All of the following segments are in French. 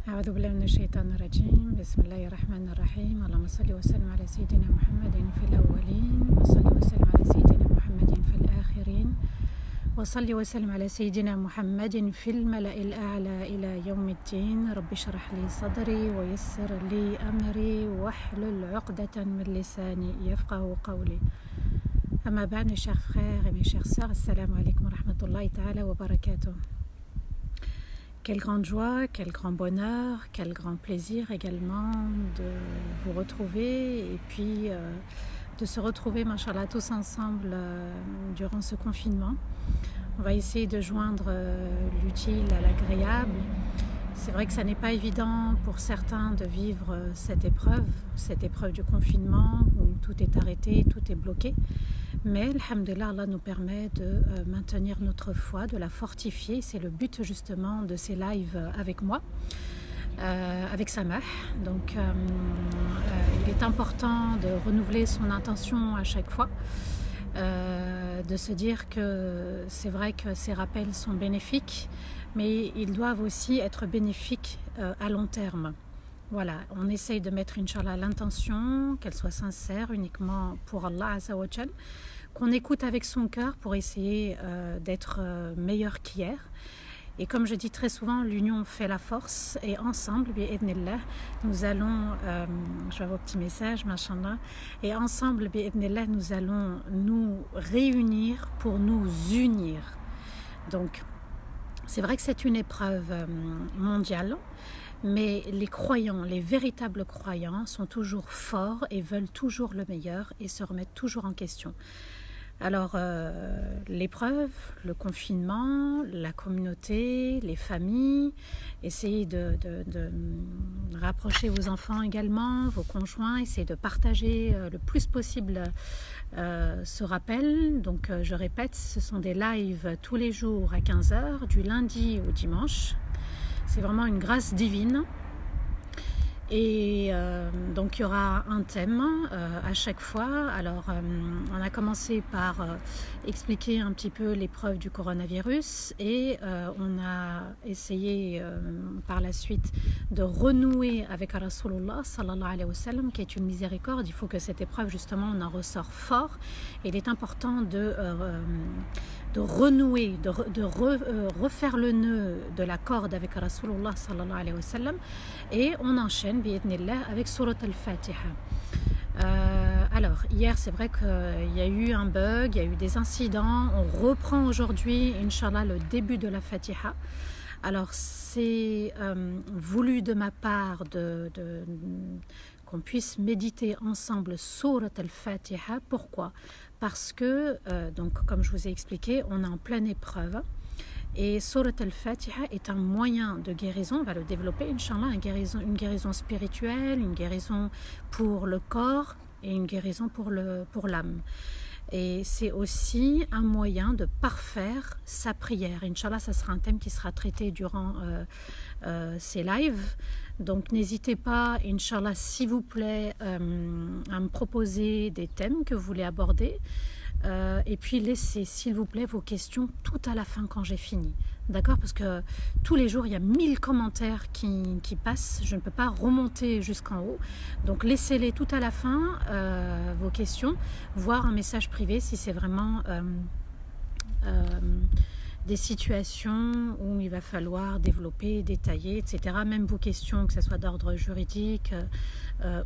أعوذ بالله من الشيطان الرجيم بسم الله الرحمن الرحيم اللهم صل وسلم على سيدنا محمد في الأولين وصل وسلم على سيدنا محمد في الآخرين وصل وسلم على سيدنا محمد في الملأ الأعلى إلى يوم الدين رب اشرح لي صدري ويسر لي أمري واحلل عقدة من لساني يفقه قولي أما بعد mes chers frères et mes chères sœurs Assalamu alaikum wa rahmatullahi ta'ala wa barakatuh. Quelle grande joie, quel grand bonheur, quel grand plaisir également de vous retrouver et puis de se retrouver, machallah, tous ensemble durant ce confinement. On va essayer de joindre l'utile à l'agréable. C'est vrai que ça n'est pas évident pour certains de vivre cette épreuve du confinement où tout est arrêté, tout est bloqué. Mais, alhamdoulilah, Allah nous permet de maintenir notre foi, de la fortifier. C'est le but justement de ces lives avec moi, avec Samah. Donc, il est important de renouveler son intention à chaque fois, de se dire que c'est vrai que ces rappels sont bénéfiques, mais ils doivent aussi être bénéfiques à long terme. Voilà, on essaye de mettre, Inch'Allah, l'intention, qu'elle soit sincère, uniquement pour Allah Azza wa Jal, qu'on écoute avec son cœur pour essayer d'être meilleur qu'hier. Et comme je dis très souvent, l'union fait la force et ensemble, bi'idhnillah, nous allons, je vois vos petits messages, machallah, et ensemble, bi'idhnillah, nous allons nous réunir pour nous unir. Donc, c'est vrai que c'est une épreuve mondiale, mais les croyants, les véritables croyants sont toujours forts et veulent toujours le meilleur et se remettent toujours en question. Alors, l'épreuve, le confinement, la communauté, les familles, essayez de rapprocher vos enfants également, vos conjoints, essayez de partager le plus possible ce rappel. Donc, je répète, ce sont des lives tous les jours à 15h, du lundi au dimanche. C'est vraiment une grâce divine. Et donc il y aura un thème à chaque fois. Alors on a commencé par expliquer un petit peu l'épreuve du coronavirus et on a essayé par la suite de renouer avec Rasulullah sallallahu alayhi wa sallam qui est une miséricorde. Il faut que cette épreuve justement on en ressort fort. Et il est important de renouer, de refaire le nœud de la corde avec Rasulullah sallallahu alayhi wa sallam et on enchaîne bi'idhnillah avec Surat al-Fatiha. Alors hier c'est vrai qu'il y a eu un bug, il y a eu des incidents, on reprend aujourd'hui Inch'Allah le début de la Fatiha. Alors c'est voulu de ma part qu'on puisse méditer ensemble Surat al-Fatiha. Pourquoi ? Parce que, donc, comme je vous ai expliqué, on est en pleine épreuve et Surat al-Fatiha est un moyen de guérison, on va le développer, Inch'Allah, une guérison spirituelle, une guérison pour le corps et une guérison pour l'âme. Et c'est aussi un moyen de parfaire sa prière. Inch'Allah, ça sera un thème qui sera traité durant ces lives. Donc n'hésitez pas, Inch'Allah, s'il vous plaît, à me proposer des thèmes que vous voulez aborder. Et puis laissez, s'il vous plaît, vos questions tout à la fin quand j'ai fini. D'accord ? Parce que tous les jours, il y a 1000 commentaires qui passent. Je ne peux pas remonter jusqu'en haut. Donc laissez-les tout à la fin, vos questions, voire un message privé si c'est vraiment des situations où il va falloir développer, détailler, etc. Même vos questions, que ce soit d'ordre juridique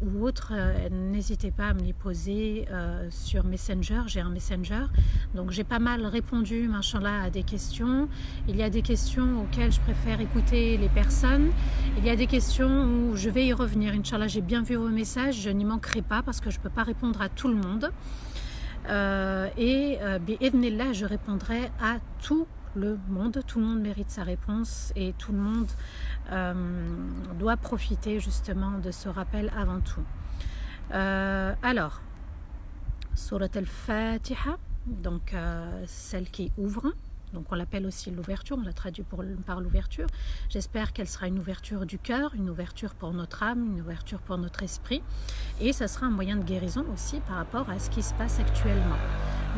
ou autre, n'hésitez pas à me les poser sur Messenger. J'ai un Messenger, donc j'ai pas mal répondu, machallah, à des questions. Il y a des questions auxquelles je préfère écouter les personnes. Il y a des questions où je vais y revenir. Inch'Allah, j'ai bien vu vos messages, je n'y manquerai pas parce que je ne peux pas répondre à tout le monde. Bi'idhnillah, je répondrai à tout le monde mérite sa réponse et tout le monde doit profiter justement de ce rappel avant tout. Alors, Surat al-Fatiha, donc celle qui ouvre, donc on l'appelle aussi l'ouverture, on la traduit par l'ouverture. J'espère qu'elle sera une ouverture du cœur, une ouverture pour notre âme, une ouverture pour notre esprit et ça sera un moyen de guérison aussi par rapport à ce qui se passe actuellement.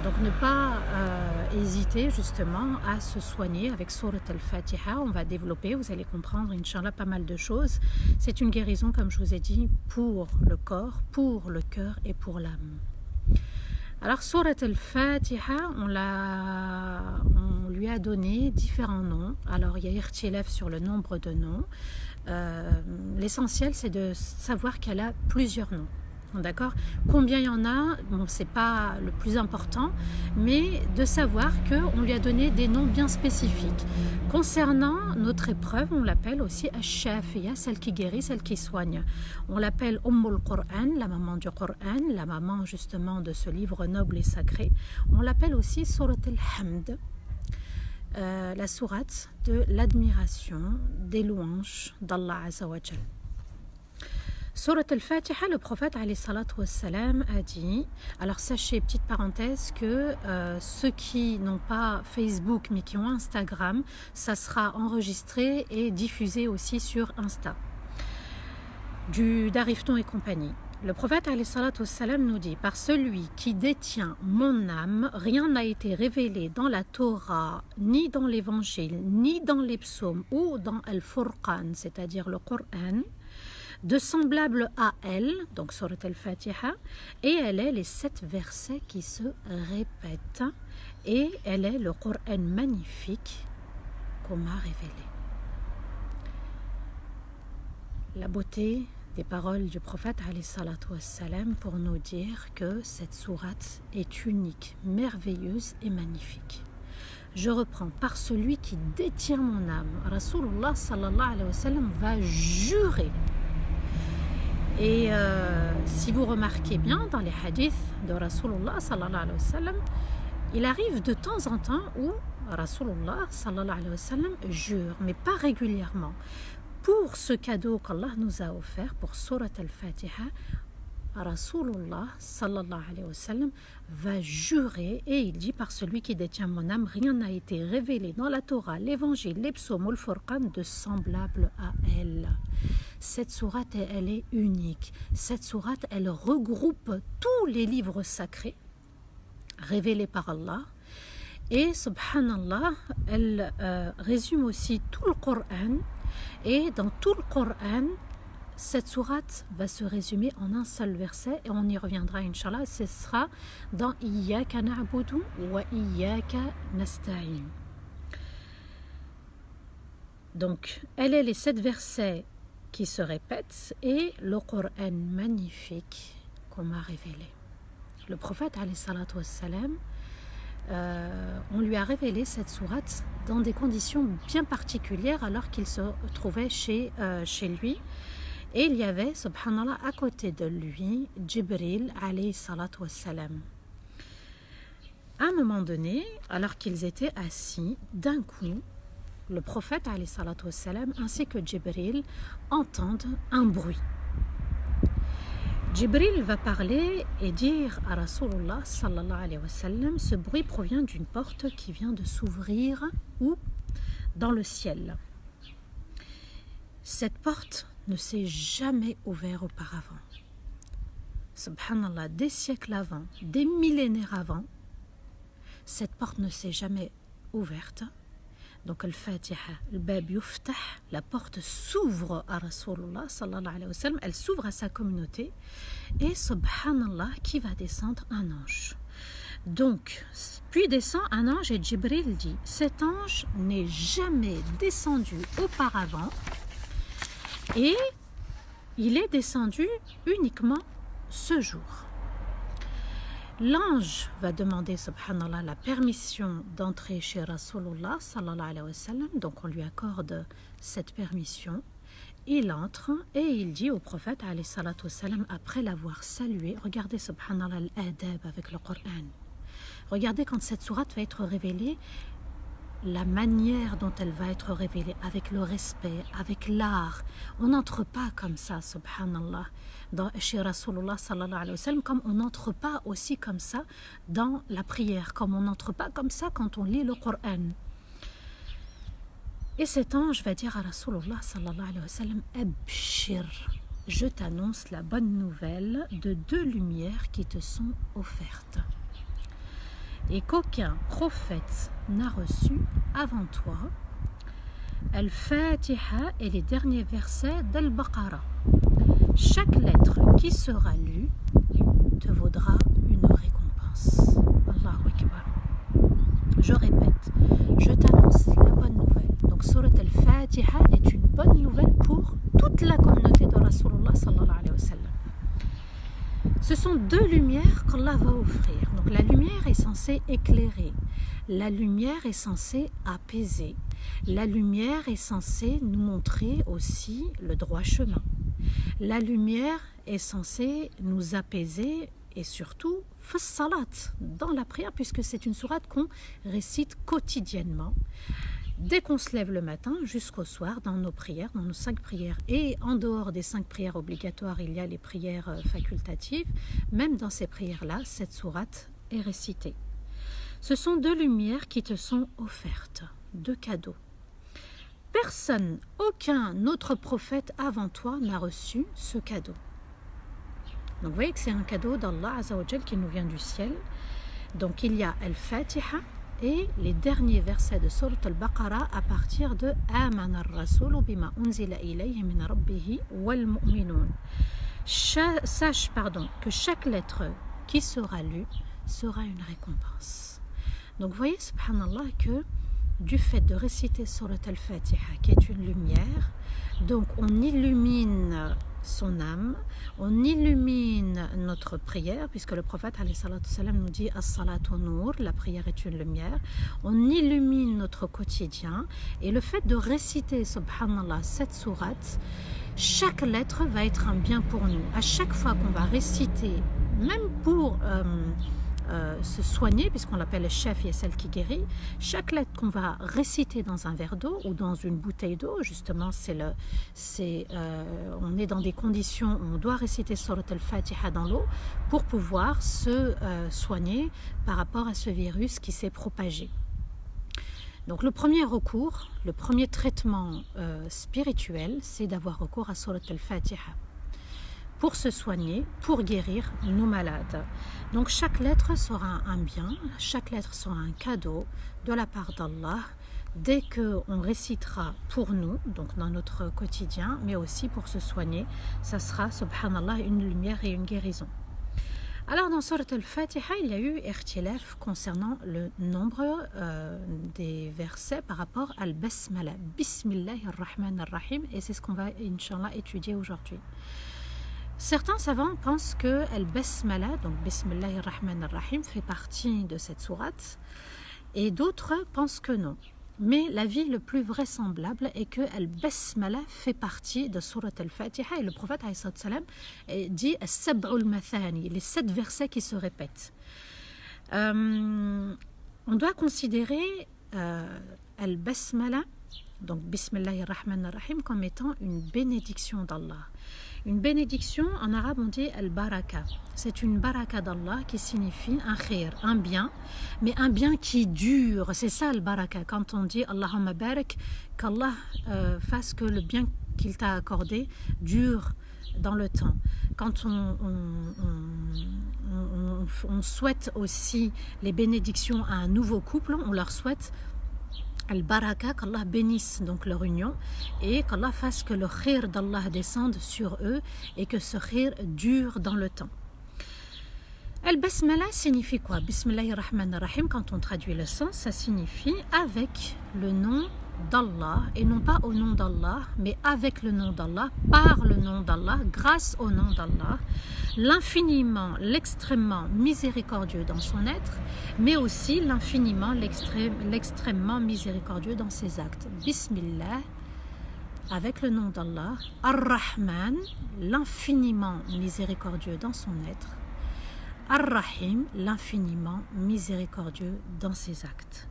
Donc ne pas hésiter justement à se soigner avec Surat al-Fatiha. On va développer, vous allez comprendre, Inch'Allah, pas mal de choses. C'est une guérison, comme je vous ai dit, pour le corps, pour le cœur et pour l'âme. Alors Surat al-Fatiha, on lui a donné différents noms. Alors il y a irtilaf sur le nombre de noms. L'essentiel, c'est de savoir qu'elle a plusieurs noms. D'accord? Combien il y en a, bon, c'est pas le plus important, mais de savoir qu'on lui a donné des noms bien spécifiques. Concernant notre épreuve, on l'appelle aussi Ash-Shafiya, celle qui guérit, celle qui soigne. On l'appelle Ummul Qur'an, la maman du Qur'an, la maman justement de ce livre noble et sacré. On l'appelle aussi Surat al-Hamd, la sourate de l'admiration, des louanges d'Allah Azza wa Jal. Surat al-Fatiha, le prophète alayhi salatu wassalam a dit, alors sachez, petite parenthèse, que ceux qui n'ont pas Facebook mais qui ont Instagram, ça sera enregistré et diffusé aussi sur Insta, d'Arifton et compagnie. Le prophète alayhi salatu wassalam nous dit, par celui qui détient mon âme, rien n'a été révélé dans la Torah, ni dans l'évangile, ni dans les psaumes ou dans Al-Furqan, c'est-à-dire le Coran, de semblable à elle, donc Surat al-Fatiha, et elle est les 7 versets qui se répètent, et elle est le Coran magnifique qu'on m'a révélé. La beauté des paroles du prophète alayhi salatu wassalam pour nous dire que cette sourate est unique, merveilleuse et magnifique. Je reprends, par celui qui détient mon âme, Rasulullah sallallahu alayhi wa sallam va jurer. Et si vous remarquez bien dans les hadiths de Rasulullah sallallahu alayhi wa sallam, il arrive de temps en temps où Rasulullah sallallahu alayhi wa sallam jure, mais pas régulièrement. Pour ce cadeau qu'Allah nous a offert, pour Surat al-Fatiha, Rasulullah sallallahu alayhi wa sallam va jurer et il dit, par celui qui détient mon âme, rien n'a été révélé dans la Torah, l'évangile, les psaumes ou le Furqan de semblable à elle. Cette sourate, elle est unique. Cette sourate, elle regroupe tous les livres sacrés révélés par Allah. Et subhanallah, elle résume aussi tout le Coran. Et dans tout le Coran, cette sourate va se résumer en un seul verset et on y reviendra, Inch'Allah. Ce sera dans Iyyaka na'budu wa Iyyaka nasta'in. Donc, elle est les 7 versets qui se répètent et le Coran magnifique qu'on m'a révélé. Le prophète alayhi salatu wassalam, on lui a révélé cette sourate dans des conditions bien particulières alors qu'il se trouvait chez lui. Et il y avait, subhanallah, à côté de lui, Jibril alayhi salatu wassalam. À un moment donné, alors qu'ils étaient assis, d'un coup, le prophète alayhi salatu wassalam ainsi que Jibril entendent un bruit. Jibril va parler et dire à Rasulullah sallallahu alayhi wa sallam, ce bruit provient d'une porte qui vient de s'ouvrir où? Dans le ciel. Cette porte ne s'est jamais ouverte auparavant. Subhanallah, des siècles avant, des millénaires avant, cette porte ne s'est jamais ouverte. Donc, al-Fatiha, al-Bab yuftah, la porte s'ouvre à Rasulullah sallallahu alayhi wa sallam, elle s'ouvre à sa communauté, et subhanallah, qui va descendre? Un ange. Donc, puis descend un ange et Jibril dit, cet ange n'est jamais descendu auparavant, et il est descendu uniquement ce jour. L'ange va demander, subhanallah, la permission d'entrer chez Rasulullah sallallahu alayhi wa sallam. Donc on lui accorde cette permission. Il entre et il dit au prophète alayhi salatu wa sallam, après l'avoir salué, regardez subhanallah l'adab avec le Coran. Regardez quand cette sourate va être révélée, la manière dont elle va être révélée, avec le respect, avec l'art. On n'entre pas comme ça, subhanallah, chez Rasulullah sallallahu alayhi wa sallam, comme on n'entre pas aussi comme ça dans la prière, comme on n'entre pas comme ça quand on lit le Coran. Et cet ange va dire à Rasulullah sallallahu alayhi wa sallam, Abshir, je t'annonce la bonne nouvelle de 2 lumières qui te sont offertes. et qu'aucun prophète n'a reçu avant toi Al-Fatiha et les derniers versets d'Al-Baqarah. Chaque lettre qui sera lue te vaudra une récompense. Allahu Akbar. Je répète, je t'annonce la bonne nouvelle. Donc, Surat Al-Fatiha est une bonne nouvelle pour toute la communauté de Rasulullah sallallahu alayhi wa sallam. Ce sont deux lumières qu'Allah va offrir. Donc, la lumière est censée éclairer. La lumière est censée apaiser. La lumière est censée nous montrer aussi le droit chemin. La lumière est censée nous apaiser et surtout salat, dans la prière, puisque c'est une sourate qu'on récite quotidiennement dès qu'on se lève le matin jusqu'au soir dans nos prières, dans nos 5 prières. Et en dehors des 5 prières obligatoires, il y a les prières facultatives. Même dans ces prières-là, cette sourate est récitée. Ce sont deux lumières qui te sont offertes, deux cadeaux. Personne, aucun autre prophète avant toi n'a reçu ce cadeau. Donc vous voyez que c'est un cadeau d'Allah Azza wa Jal qui nous vient du ciel. Donc il y a Al-Fatiha et les derniers versets de Surat Al-Baqarah à partir de Amana ar-Rasulu bima unzila ilayhi min rabbihi wal mu'minun. Sache que chaque lettre qui sera lue sera une récompense. Donc vous voyez, subhanallah, que du fait de réciter Surat Al-Fatiha, qui est une lumière, donc on illumine son âme, on illumine notre prière, puisque le prophète alayhi salatu salam nous dit as-salatu nur, la prière est une lumière, on illumine notre quotidien, et le fait de réciter, subhanallah, cette sourate, chaque lettre va être un bien pour nous. À chaque fois qu'on va réciter, même pour se soigner, puisqu'on l'appelle le chef et celle qui guérit, chaque lettre qu'on va réciter dans un verre d'eau ou dans une bouteille d'eau, justement on est dans des conditions où on doit réciter Surat Al-Fatiha dans l'eau pour pouvoir se soigner par rapport à ce virus qui s'est propagé. Donc le premier recours, le premier traitement spirituel, c'est d'avoir recours à Surat Al-Fatiha pour se soigner, pour guérir nos malades. Donc chaque lettre sera un bien, chaque lettre sera un cadeau de la part d'Allah dès qu'on récitera pour nous, donc dans notre quotidien, mais aussi pour se soigner. Ça sera, subhanallah, une lumière et une guérison. Alors dans Surat Al-Fatiha, il y a eu ikhtilaf concernant le nombre des versets par rapport à Al-Basmala, Bismillahir-Rahmanir-Rahim, et c'est ce qu'on va, Inch'Allah, étudier aujourd'hui. Certains savants pensent que Al-Basmala, donc Bismillahir-Rahmanir-Rahim, fait partie de cette sourate, et d'autres pensent que non. Mais l'avis le plus vraisemblable est que Al-Basmala fait partie de Surat Al-Fatiha, et le prophète alayhi salam dit As-Sab'ul Mathani, les 7 versets qui se répètent. On doit considérer Al-Basmala, donc Bismillahir-Rahmanir-Rahim, comme étant une bénédiction d'Allah. Une bénédiction, en arabe on dit al-baraka. C'est une baraka d'Allah qui signifie un khair, un bien, mais un bien qui dure. C'est ça al-baraka. Quand on dit Allahumma barak, qu'Allah fasse que le bien qu'il t'a accordé dure dans le temps. Quand on souhaite aussi les bénédictions à un nouveau couple, on leur souhaite Al-Baraka, qu'Allah bénisse donc leur union et qu'Allah fasse que le khir d'Allah descende sur eux et que ce khir dure dans le temps. Al-Basmala signifie quoi? Bismillahir-Rahmanir-Rahim, quand on traduit le sens, ça signifie avec le nom d'Allah, et non pas au nom d'Allah, mais avec le nom d'Allah, par le nom d'Allah, grâce au nom d'Allah, l'infiniment, l'extrêmement miséricordieux dans son être, mais aussi l'infiniment, l'extrêmement miséricordieux dans ses actes. Bismillah, avec le nom d'Allah, Ar-Rahman, l'infiniment miséricordieux dans son être, Ar-Rahim, l'infiniment miséricordieux dans ses actes.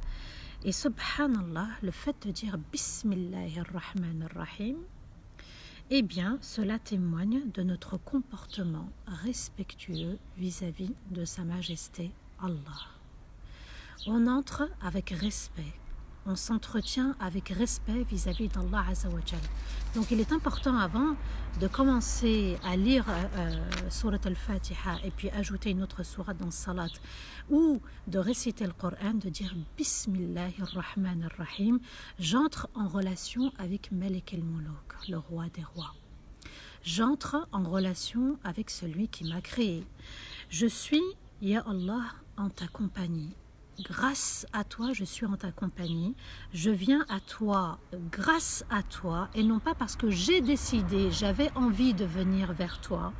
Et subhanallah, le fait de dire Bismillahir-Rahmanir-Rahim, eh bien, cela témoigne de notre comportement respectueux vis-à-vis de Sa Majesté Allah. On entre avec respect, on s'entretient avec respect vis-à-vis d'Allah Azza wa Jal. Donc il est important avant de commencer à lire Surat al-Fatiha et puis ajouter une autre sourate dans Salat ou de réciter le Coran, de dire Bismillahir Rahmanir Rahim, j'entre en relation avec Malik al-Muluk, le roi des rois. J'entre en relation avec celui qui m'a créé. Je suis, Ya Allah, en ta compagnie. Grâce à toi, je suis en ta compagnie. Je viens à toi grâce à toi et non pas parce que j'ai décidé, j'avais envie de venir vers toi.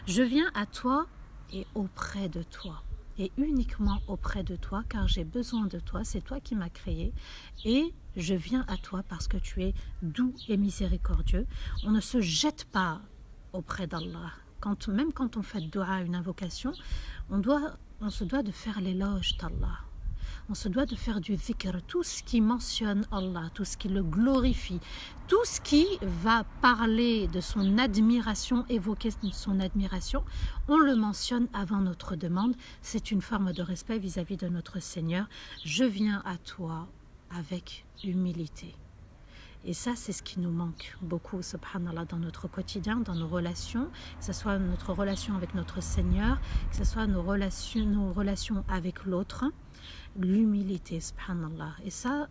Je viens à toi et auprès de toi. Et uniquement auprès de toi car j'ai besoin de toi. C'est toi qui m'as créé et je viens à toi parce que tu es doux et miséricordieux. On ne se jette pas auprès d'Allah. Même quand on fait dua, une invocation, on se doit de faire l'éloge d'Allah. On se doit de faire du dhikr, tout ce qui mentionne Allah, tout ce qui le glorifie, tout ce qui va parler de son admiration, évoquer son admiration, on le mentionne avant notre demande. C'est une forme de respect vis-à-vis de notre Seigneur. Je viens à toi avec humilité. Et ça, c'est ce qui nous manque beaucoup, subhanallah, dans notre quotidien, dans nos relations, que ce soit notre relation avec notre Seigneur, que ce soit nos relations avec l'autre, l'humilité, subhanallah. Et ça,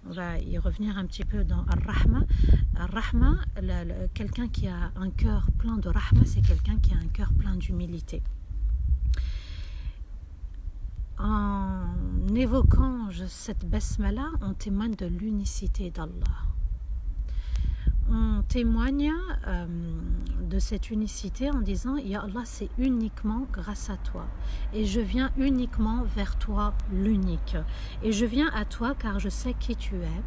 on va y revenir un petit peu dans Ar-Rahma. Ar-Rahma, quelqu'un qui a un cœur plein de Rahma, c'est quelqu'un qui a un cœur plein d'humilité. En évoquant cette basmala, on témoigne de l'unicité d'Allah. On témoigne de cette unicité en disant « Ya Allah, c'est uniquement grâce à toi. Et je viens uniquement vers toi, l'unique. Et je viens à toi car je sais qui tu es.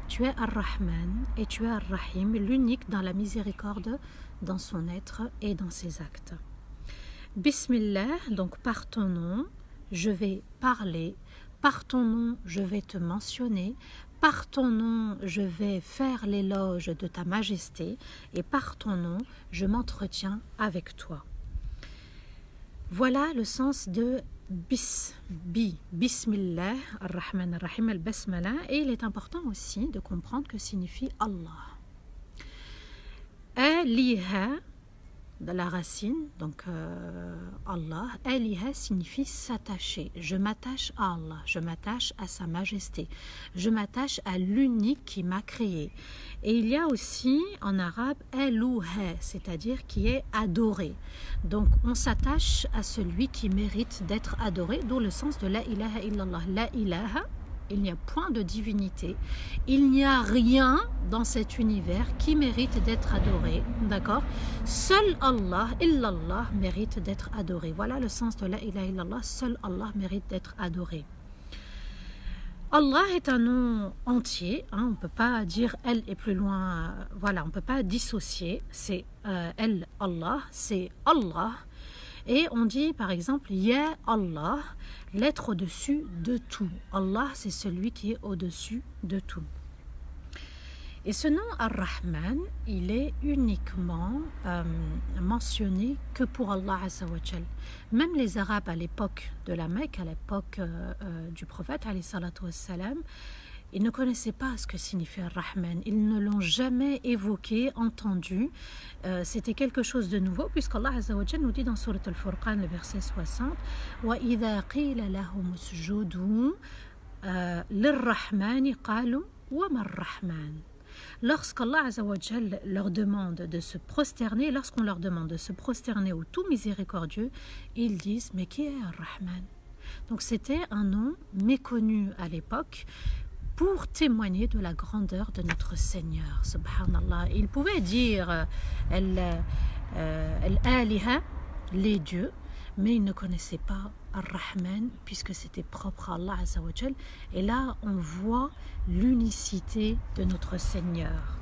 Tu es Ar-Rahman et tu es Ar-Rahim, l'unique dans la miséricorde, dans son être et dans ses actes. Bismillah, donc par ton nom, je vais parler. Par ton nom, je vais te mentionner. Par ton nom, je vais faire l'éloge de ta majesté et par ton nom, je m'entretiens avec toi. » Voilà le sens de Bismillah, Ar-Rahman Ar-Rahim, Al-Basmala. Et il est important aussi de comprendre que signifie Allah. Aliha, de la racine, donc Allah, Aliha signifie s'attacher. Je m'attache à Allah, je m'attache à sa majesté, je m'attache à l'unique qui m'a créé. Et il y a aussi en arabe Elouha, c'est-à-dire qui est adoré. Donc on s'attache à celui qui mérite d'être adoré, d'où le sens de la ilaha illallah. La ilaha, il n'y a point de divinité, il n'y a rien dans cet univers qui mérite d'être adoré, d'accord? Seul Allah, illallah, mérite d'être adoré. Voilà le sens de la ilaha illallah, seul Allah mérite d'être adoré. Allah est un nom entier, hein, on ne peut pas dire elle est plus loin, voilà, on ne peut pas dissocier, c'est elle, Allah, c'est Allah. Et on dit par exemple Ya Allah, l'être au-dessus de tout. Allah, c'est celui qui est au-dessus de tout. Et ce nom Ar-Rahman, il est uniquement mentionné que pour Allah Azza wa Jal. Même les Arabes à l'époque de la Mecque, à l'époque du prophète alayhi salatu wassalam, ils ne connaissaient pas ce que signifiait Ar-Rahman. Ils ne l'ont jamais évoqué, entendu. C'était quelque chose de nouveau, puisqu'Allah Azza wa Jal nous dit dans Surat Al-Furqan, le verset 60, وَإِذَا قِيلَ لَهُمُ اسْجُدُوا لِلرَّحْمَنِ قَالُوا وَمَا الرَّحْمَنُ. Lorsqu'Allah Azza wa Jal leur demande de se prosterner, lorsqu'on leur demande de se prosterner au tout miséricordieux, ils disent, mais qui est Ar-Rahman? Donc c'était un nom méconnu à l'époque, pour témoigner de la grandeur de notre Seigneur, subhanallah. Il pouvait dire al-aliha, les dieux, mais il ne connaissait pas Ar-Rahman, puisque c'était propre à Allah Azza wa Jal. Et là, on voit l'unicité de notre Seigneur.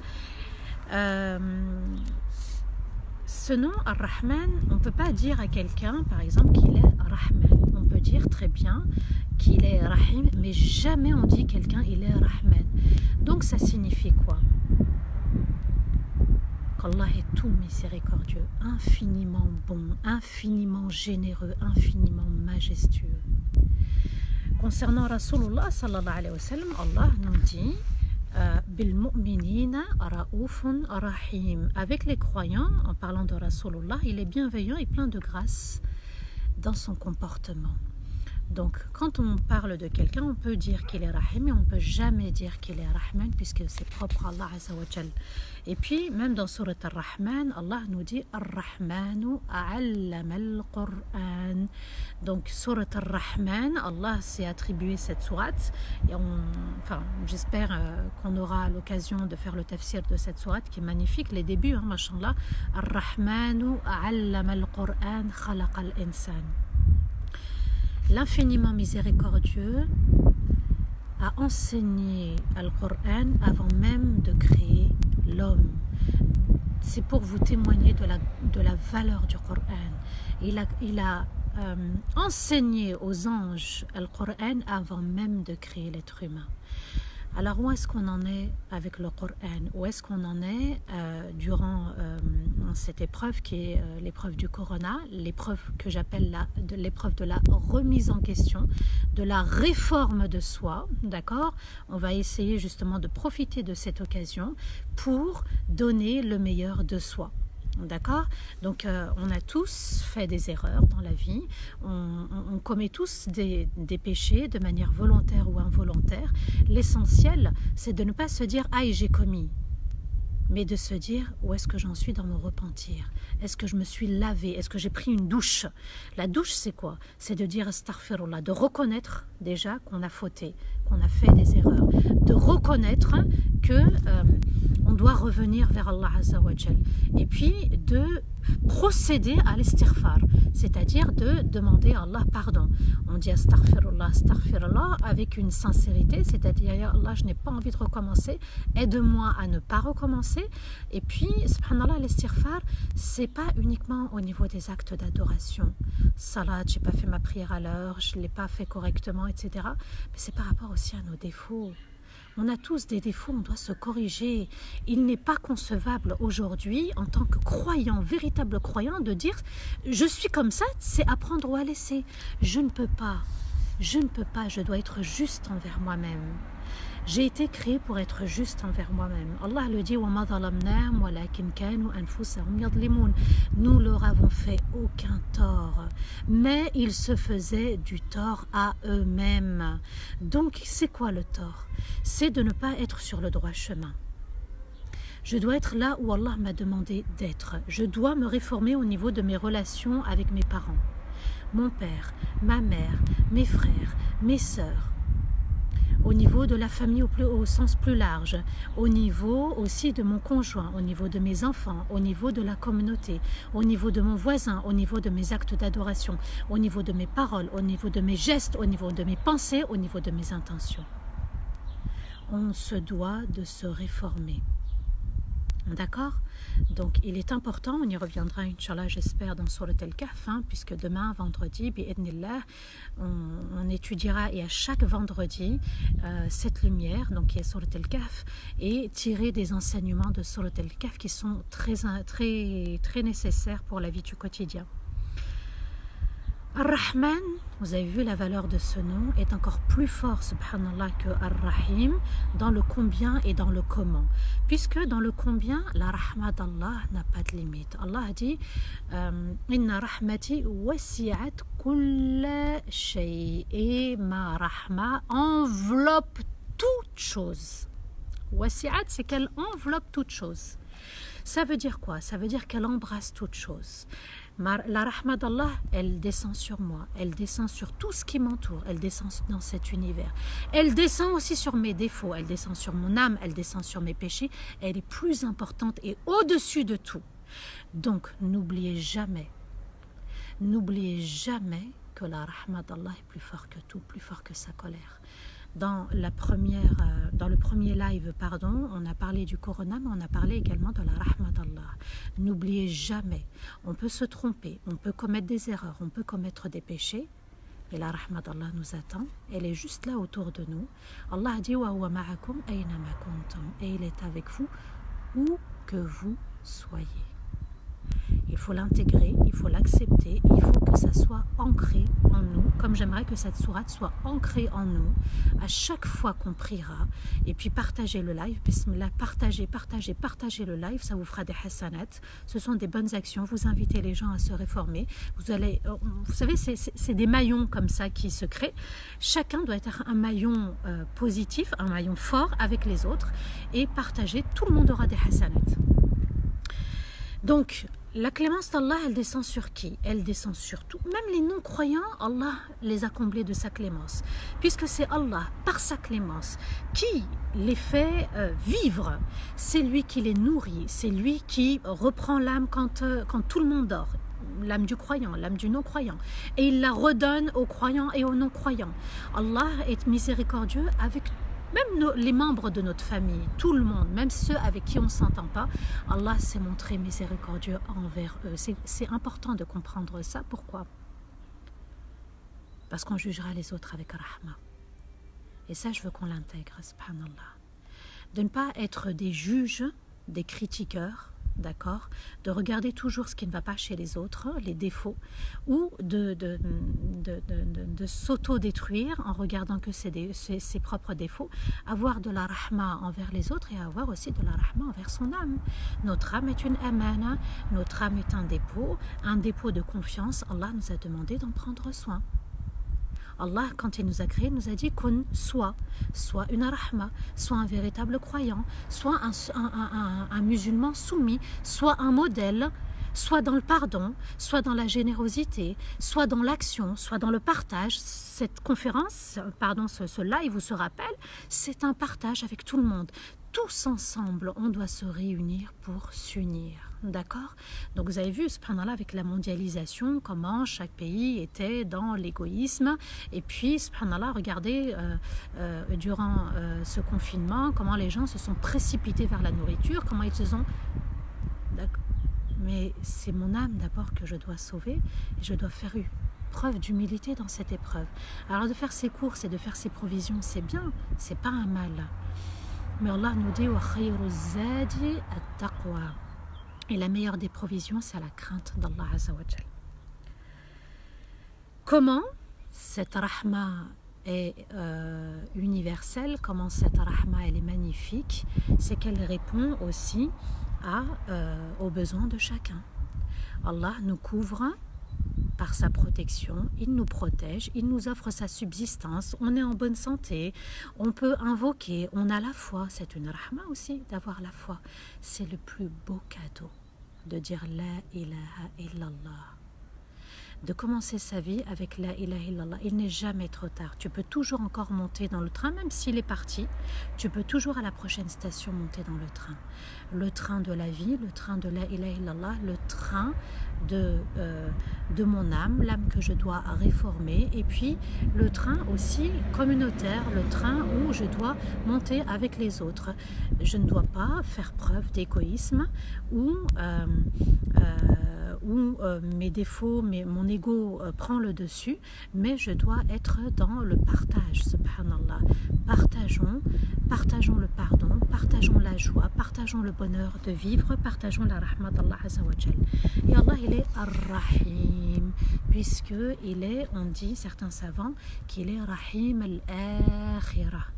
Ce nom Ar-Rahman, on ne peut pas dire à quelqu'un, par exemple, qu'il est Rahman. On peut dire très bien qu'il est Rahim, mais jamais on dit quelqu'un il est Rahman. Donc ça signifie quoi? Qu'Allah est tout miséricordieux, infiniment bon, infiniment généreux, infiniment majestueux. Concernant Rasulullah sallallahu alayhi wa sallam, Allah nous dit Bil mu'minina ra'ufun rahim. Avec les croyants, en parlant de Rasulullah, il est bienveillant et plein de grâce dans son comportement. Donc, quand on parle de quelqu'un, on peut dire qu'il est Rahim, mais on ne peut jamais dire qu'il est Rahman, puisque c'est propre à Allah Azza wa Jal. Et puis, même dans Surat Ar-Rahman, Allah nous dit Ar-Rahmanu a'allama al-Qur'an. Donc, Surat Ar-Rahman, Allah s'est attribué cette sourate. Et j'espère qu'on aura l'occasion de faire le tafsir de cette sourate qui est magnifique. Les débuts, mashallah. Ar-Rahmanu a'allama al-Qur'an khalaqa al-insan. L'infiniment miséricordieux a enseigné le Coran avant même de créer l'homme. C'est pour vous témoigner de la valeur du Coran. Il a enseigné aux anges le Coran avant même de créer l'être humain. Alors où est-ce qu'on en est avec le Coran? Où est-ce qu'on en est durant cette épreuve qui est l'épreuve du Corona, l'épreuve que j'appelle l'épreuve de la remise en question, de la réforme de soi, d'accord? On va essayer justement de profiter de cette occasion pour donner le meilleur de soi. D'accord? Donc on a tous fait des erreurs dans la vie, on commet tous des péchés de manière volontaire ou involontaire. L'essentiel, c'est de ne pas se dire « Aïe, j'ai commis », mais de se dire « Où est-ce que j'en suis dans mon repentir? Est-ce que je me suis lavé? Est-ce que j'ai pris une douche ?» La douche, c'est quoi? C'est de dire « Astaghfirullah », de reconnaître déjà qu'on a fauté, qu'on a fait des erreurs, de reconnaître que on doit revenir vers Allah Azza wa Jal, et puis de procéder à l'istighfar, c'est-à-dire de demander à Allah pardon. On dit astaghfirullah, astaghfirullah avec une sincérité, c'est-à-dire ya Allah, je n'ai pas envie de recommencer, aide-moi à ne pas recommencer. Et puis subhanallah, l'istighfar, c'est pas uniquement au niveau des actes d'adoration. Salat, j'ai pas fait ma prière à l'heure, je l'ai pas fait correctement, etc. Mais c'est par rapport aussi à nos défauts. On a tous des défauts, on doit se corriger. Il n'est pas concevable aujourd'hui, en tant que croyant, véritable croyant, de dire « je suis comme ça, c'est à prendre ou à laisser ». Je ne peux pas, je dois être juste envers moi-même. J'ai été créé pour être juste envers moi-même. Allah le dit « Nous leur avons fait aucun tort, mais ils se faisaient du tort à eux-mêmes. » Donc, c'est quoi le tort? C'est de ne pas être sur le droit chemin. Je dois être là où Allah m'a demandé d'être. Je dois me réformer au niveau de mes relations avec mes parents, mon père, ma mère, mes frères, mes sœurs, au niveau de la famille au sens plus large, au niveau aussi de mon conjoint, au niveau de mes enfants, au niveau de la communauté, au niveau de mon voisin, au niveau de mes actes d'adoration, au niveau de mes paroles, au niveau de mes gestes, au niveau de mes pensées, au niveau de mes intentions. On se doit de se réformer. D'accord? Donc il est important, on y reviendra Inch'Allah j'espère dans Surat Al-Kahf, puisque demain vendredi bi'idnillah, on étudiera, et à chaque vendredi cette lumière, donc qui est Surat Al-Kahf, et tirer des enseignements de Surat Al-Kahf qui sont très nécessaires pour la vie du quotidien. Ar-Rahman, vous avez vu la valeur de ce nom, est encore plus fort, subhanallah, que Ar-Rahim, dans le combien et dans le comment. Puisque dans le combien, la rahma d'Allah n'a pas de limite. Allah a dit Inna rahmati wasi'at kulla shay. Et ma rahma enveloppe toute chose. Wasi'at, c'est qu'elle enveloppe toute chose. Ça veut dire quoi? Ça veut dire qu'elle embrasse toute chose. La rahma d'Allah, elle descend sur moi, elle descend sur tout ce qui m'entoure, elle descend dans cet univers. Elle descend aussi sur mes défauts, elle descend sur mon âme, elle descend sur mes péchés. Elle est plus importante et au-dessus de tout. Donc, n'oubliez jamais que la rahma d'Allah est plus fort que tout, plus fort que sa colère. Dans le premier live, on a parlé du Corona, mais on a parlé également de la rahma d'Allah. N'oubliez jamais, on peut se tromper, on peut commettre des erreurs, on peut commettre des péchés, et la rahma d'Allah nous attend, elle est juste là autour de nous. Allah a dit wa huwa ma'akum ayna ma kuntum, et il est avec vous où que vous soyez. Il il faut l'intégrer, il faut l'accepter, il faut que ça soit ancré en nous, comme j'aimerais que cette sourate soit ancrée en nous, à chaque fois qu'on priera, et puis partagez le live, bismillah, partagez le live, ça vous fera des hasanat, ce sont des bonnes actions, vous invitez les gens à se réformer, vous savez, c'est des maillons comme ça qui se créent, chacun doit être un maillon positif, un maillon fort avec les autres, et partager, tout le monde aura des hasanat. Donc, la clémence d'Allah, elle descend sur qui? Elle descend sur tout. Même les non-croyants, Allah les a comblés de sa clémence. Puisque c'est Allah, par sa clémence, qui les fait vivre. C'est lui qui les nourrit. C'est lui qui reprend l'âme quand tout le monde dort. L'âme du croyant, l'âme du non-croyant. Et il la redonne aux croyants et aux non-croyants. Allah est miséricordieux avec même les membres de notre famille, tout le monde, même ceux avec qui on ne s'entend pas, Allah s'est montré miséricordieux envers eux. C'est important de comprendre ça. Pourquoi? Parce qu'on jugera les autres avec rahma. Et ça, je veux qu'on l'intègre, subhanallah. De ne pas être des juges, des critiqueurs, d'accord, de regarder toujours ce qui ne va pas chez les autres, les défauts, ou de s'auto-détruire en regardant que ses propres défauts, avoir de la rahma envers les autres et avoir aussi de la rahma envers son âme. Notre âme est une amana, notre âme est un dépôt de confiance. Allah nous a demandé d'en prendre soin. Allah, quand il nous a créés, nous a dit qu'on soit une rahma, soit un véritable croyant, soit un musulman soumis, soit un modèle, soit dans le pardon, soit dans la générosité, soit dans l'action, soit dans le partage. Cette conférence, ce live vous se rappelle, c'est un partage avec tout le monde. Tous ensemble, on doit se réunir pour s'unir. D'accord? Donc vous avez vu, subhanallah, avec la mondialisation, comment chaque pays était dans l'égoïsme. Et puis, subhanallah, regardez, durant ce confinement, comment les gens se sont précipités vers la nourriture, comment ils se sont... D'accord. Mais c'est mon âme d'abord que je dois sauver, et je dois faire preuve d'humilité dans cette épreuve. Alors de faire ses courses et de faire ses provisions, c'est bien, c'est pas un mal. Mais Allah nous dit wa khayru zadi at-taqwa. Et la meilleure des provisions, c'est la crainte d'Allah Azza wa Jal. Comment cette rahma est universelle, comment cette rahma elle est magnifique, c'est qu'elle répond aussi aux besoins de chacun. Allah nous couvre par sa protection, il nous protège, il nous offre sa subsistance, on est en bonne santé, on peut invoquer, on a la foi, c'est une rahma aussi d'avoir la foi. C'est le plus beau cadeau de dire la ilaha illallah. De commencer sa vie avec la ilaha illallah. Il n'est jamais trop tard. Tu peux toujours encore monter dans le train, même s'il est parti. Tu peux toujours à la prochaine station monter dans le train. Le train de la vie, le train de la ilaha illallah, le train de mon âme, l'âme que je dois réformer. Et puis le train aussi communautaire, le train où je dois monter avec les autres. Je ne dois pas faire preuve d'égoïsme ou mes défauts, mon ego prend le dessus, mais je dois être dans le partage, subhanallah. Partageons le pardon, partageons la joie, partageons le bonheur de vivre, partageons la rahmat d'Allah Azza wa Jal. Et Allah, il est Ar-Rahim, puisqu'il est, on dit, certains savants, qu'il est Rahim al-Akhirah.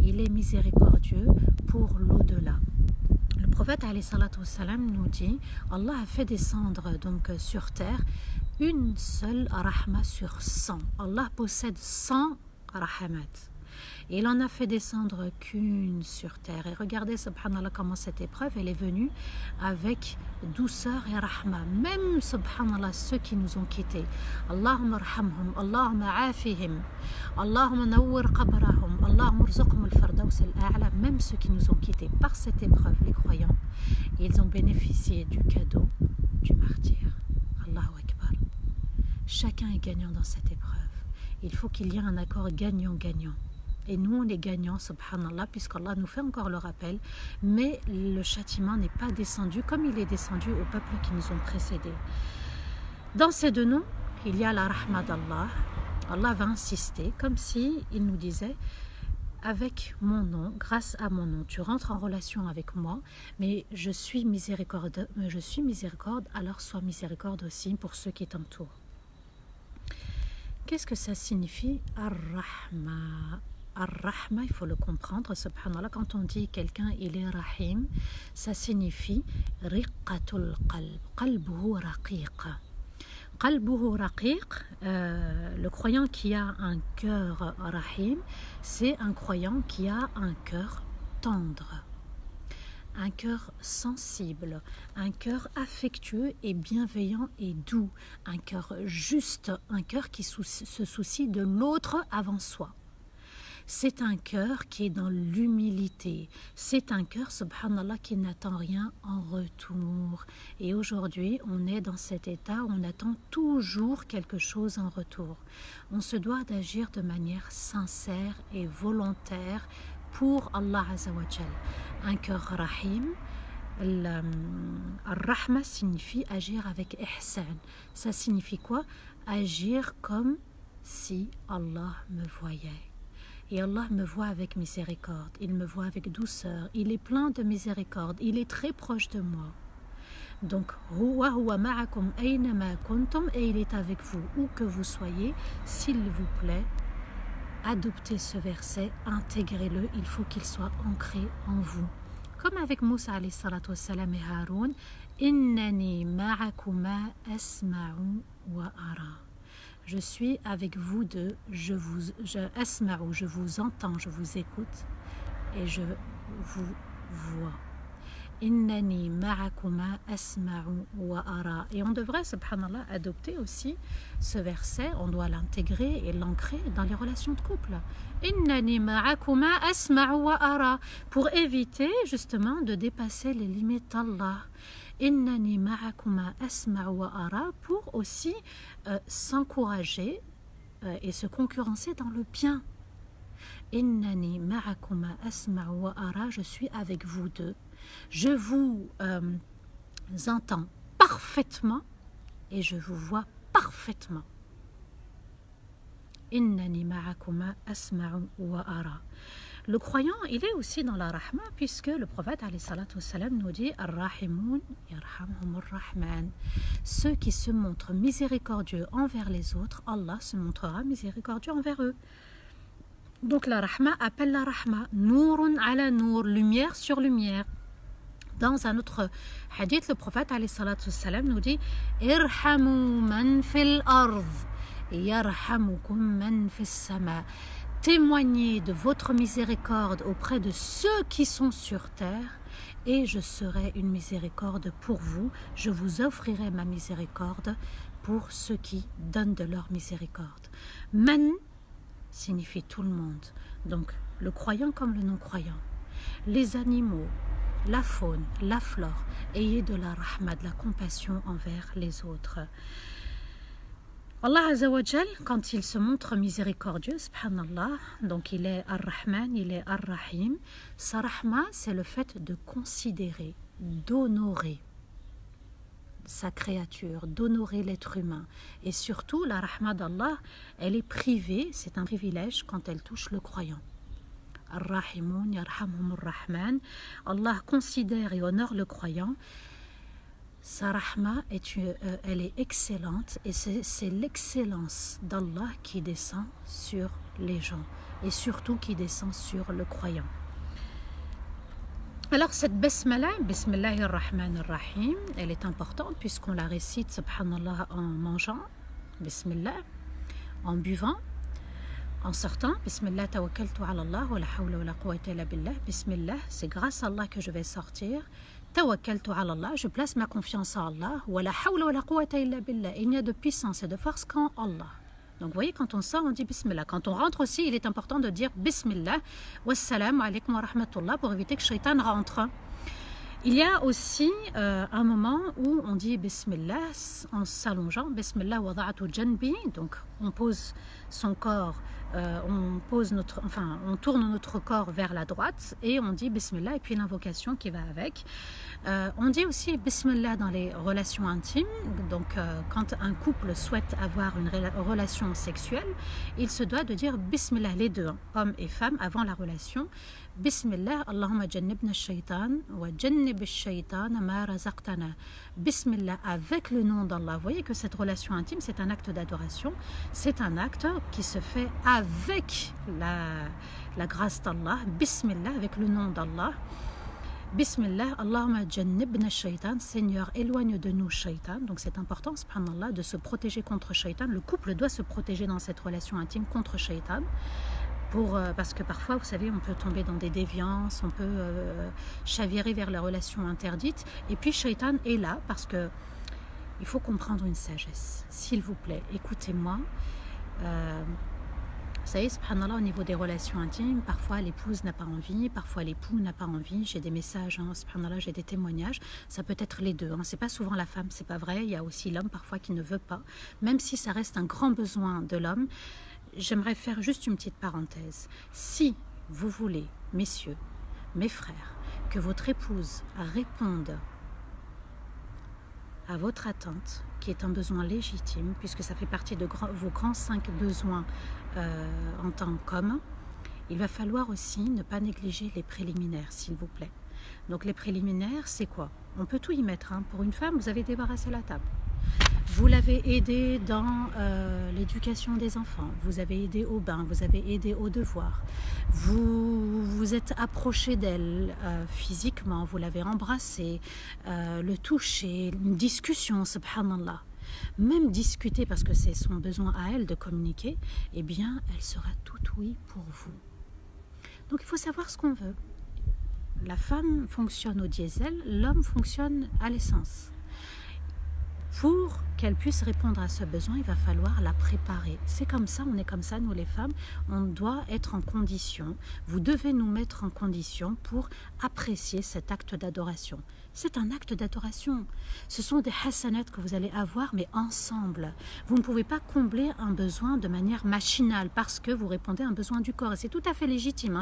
Il est miséricordieux pour l'au-delà. Le prophète alayhi salatu wassalam nous dit, Allah a fait descendre donc sur terre une seule rahma sur 100. Allah possède 100 rahmat. Et il en a fait descendre qu'une sur terre. Et regardez, subhanallah, comment cette épreuve, elle est venue avec douceur et rahma. Même, subhanallah, ceux qui nous ont quittés. Allahumma arhamhum, Allahumma afihim, Allahumma nawwir qabrahum, Allahumma rzuqhum al-firdaws al-a'la. Même ceux qui nous ont quittés par cette épreuve, les croyants, ils ont bénéficié du cadeau du martyr. Allahu Akbar. Chacun est gagnant dans cette épreuve. Il faut qu'il y ait un accord gagnant-gagnant. Et nous, on est gagnants, subhanallah, puisqu'Allah nous fait encore le rappel. Mais le châtiment n'est pas descendu comme il est descendu aux peuples qui nous ont précédés. Dans ces deux noms, il y a la rahma d'Allah. Allah va insister, comme si il nous disait, avec mon nom, grâce à mon nom. Tu rentres en relation avec moi, mais je suis miséricorde, alors sois miséricorde aussi pour ceux qui t'entourent. Qu'est-ce que ça signifie Ar-Rahma? Ar-Rahma, il faut le comprendre, subhanallah, quand on dit quelqu'un il est Rahim, ça signifie Riqqatul qalb, qalbuhu raqiq. Qalbuhu raqiq, le croyant qui a un cœur Rahim, c'est un croyant qui a un cœur tendre, un cœur sensible, un cœur affectueux et bienveillant et doux, un cœur juste, un cœur qui se soucie de l'autre avant soi. C'est un cœur qui est dans l'humilité. C'est un cœur, subhanallah, qui n'attend rien en retour. Et aujourd'hui, on est dans cet état où on attend toujours quelque chose en retour. On se doit d'agir de manière sincère et volontaire pour Allah Azza wa Jal. Un cœur rahim. Al-Rahma signifie agir avec ihsan. Ça signifie quoi? Agir comme si Allah me voyait. Et Allah me voit avec miséricorde, il me voit avec douceur, il est plein de miséricorde, il est très proche de moi. Donc, huwa ma'akum aynama kuntum, et il est avec vous où que vous soyez. S'il vous plaît, adoptez ce verset, intégrez-le, il faut qu'il soit ancré en vous. Comme avec Moussa alayhi salatu wassalam et Haroun, innani ma'akuma asma'u wa ara. Je suis avec vous je vous entends, je vous écoute et je vous vois. Innani ma'akuma asma'u wa ara. Et on devrait, subhanallah, adopter aussi ce verset, on doit l'intégrer et l'ancrer dans les relations de couple. Innani ma'akuma asma'u wa ara, pour éviter justement de dépasser les limites d'Allah. Innani ma'akuma asma'u wa ara, pour aussi s'encourager et se concurrencer dans le bien. Innani ma'akuma asma'u wa ara, je suis avec vous deux. Je vous entends parfaitement et je vous vois parfaitement. Innani ma'akuma asma'u wa ara. Le croyant, il est aussi dans la rahma, puisque le prophète alayhi salatu wassalam nous dit Ar-Rahimun yarhamhumur rahman. Ceux qui se montrent miséricordieux envers les autres, Allah se montrera miséricordieux envers eux. Donc la rahma appelle la rahma, nourun ala nour, lumière sur lumière. Dans un autre hadith, le prophète alayhi salatu wassalam nous dit Irhamu man fil ard yarhamukum man fis sama. Témoignez de votre miséricorde auprès de ceux qui sont sur terre et je serai une miséricorde pour vous. Je vous offrirai ma miséricorde pour ceux qui donnent de leur miséricorde. Man signifie tout le monde. Donc le croyant comme le non-croyant. Les animaux, la faune, la flore. Ayez de la rahma, de la compassion envers les autres. Allah Azza wa Jal, quand il se montre miséricordieux, subhanallah, donc il est Ar-Rahman, il est Ar-Rahim. Sa rahma, c'est le fait de considérer, d'honorer sa créature, d'honorer l'être humain. Et surtout, la rahma d'Allah, elle est privée, c'est un privilège quand elle touche le croyant. Ar-Rahimun yarhamhumur rahman. Allah considère et honore le croyant. Sa rahma, elle est excellente et c'est l'excellence d'Allah qui descend sur les gens et surtout qui descend sur le croyant. Alors cette basmala, Bismillahir-Rahmanir-Rahim, elle est importante puisqu'on la récite, subhanallah, en mangeant, Bismillah, en buvant, en sortant, Bismillah tawakkaltu ala Allah wa la hawla wa la quwwata illa billah. Bismillah, c'est grâce à Allah que je vais sortir. Tawakkaltu ala Allah, je place ma confiance en Allah. Wa la hawla wa la quwwata illa billah. Il n'y a de puissance et de force qu'en Allah. Donc vous voyez, quand on sort, on dit Bismillah. Quand on rentre aussi, il est important de dire Bismillah. Wassalamu alaikum wa rahmatullah, pour éviter que Shaitan rentre. Il y a aussi un moment où on dit Bismillah en s'allongeant. Bismillah wada'atu janbi. Donc on pose son corps on tourne notre corps vers la droite et on dit Bismillah et puis l'invocation qui va avec. On dit aussi Bismillah dans les relations intimes. Donc quand un couple souhaite avoir une relation sexuelle, il se doit de dire Bismillah, les deux, hommes et femmes, avant la relation. Bismillah, Allahumma jannibna shaytan wa jannib shaytan ma razaqtana. Bismillah, avec le nom d'Allah. Vous voyez que cette relation intime, c'est un acte d'adoration. C'est un acte qui se fait avec la grâce d'Allah. Bismillah, avec le nom d'Allah. Bismillah, Allahumma jannibna shaytan, Seigneur, éloigne de nous shaytan. Donc c'est important, subhanallah, de se protéger contre shaytan. Le couple doit se protéger dans cette relation intime contre shaytan. Parce que parfois, vous savez, on peut tomber dans des déviances, on peut chavirer vers la relation interdite. Et puis, Shaitan est là parce que il faut comprendre une sagesse. S'il vous plaît, écoutez-moi. Vous savez, subhanallah, au niveau des relations intimes, parfois l'épouse n'a pas envie, parfois l'époux n'a pas envie. J'ai des messages, subhanallah, j'ai des témoignages. Ça peut être les deux. C'est pas souvent la femme, c'est pas vrai. Il y a aussi l'homme parfois qui ne veut pas. Même si ça reste un grand besoin de l'homme. J'aimerais faire juste une petite parenthèse. Si vous voulez, messieurs, mes frères, que votre épouse réponde à votre attente, qui est un besoin légitime, puisque ça fait partie de vos grands 5 besoins en tant qu'homme, il va falloir aussi ne pas négliger les préliminaires, s'il vous plaît. Donc les préliminaires, c'est quoi? On peut tout y mettre. Pour une femme, vous avez débarrassé la table. Vous l'avez aidé dans l'éducation des enfants, vous avez aidé au bain, vous avez aidé aux devoirs, vous vous êtes approché d'elle physiquement, vous l'avez embrassée, le toucher, une discussion, subhanallah. Même discuter, parce que c'est son besoin à elle de communiquer, eh bien, elle sera tout oui pour vous. Donc il faut savoir ce qu'on veut. La femme fonctionne au diesel, l'homme fonctionne à l'essence. Pour qu'elle puisse répondre à ce besoin, il va falloir la préparer. C'est comme ça, on est comme ça, nous les femmes, on doit être en condition. Vous devez nous mettre en condition pour apprécier cet acte d'adoration. C'est un acte d'adoration. Ce sont des hasanat que vous allez avoir, mais ensemble. Vous ne pouvez pas combler un besoin de manière machinale parce que vous répondez à un besoin du corps. Et c'est tout à fait légitime,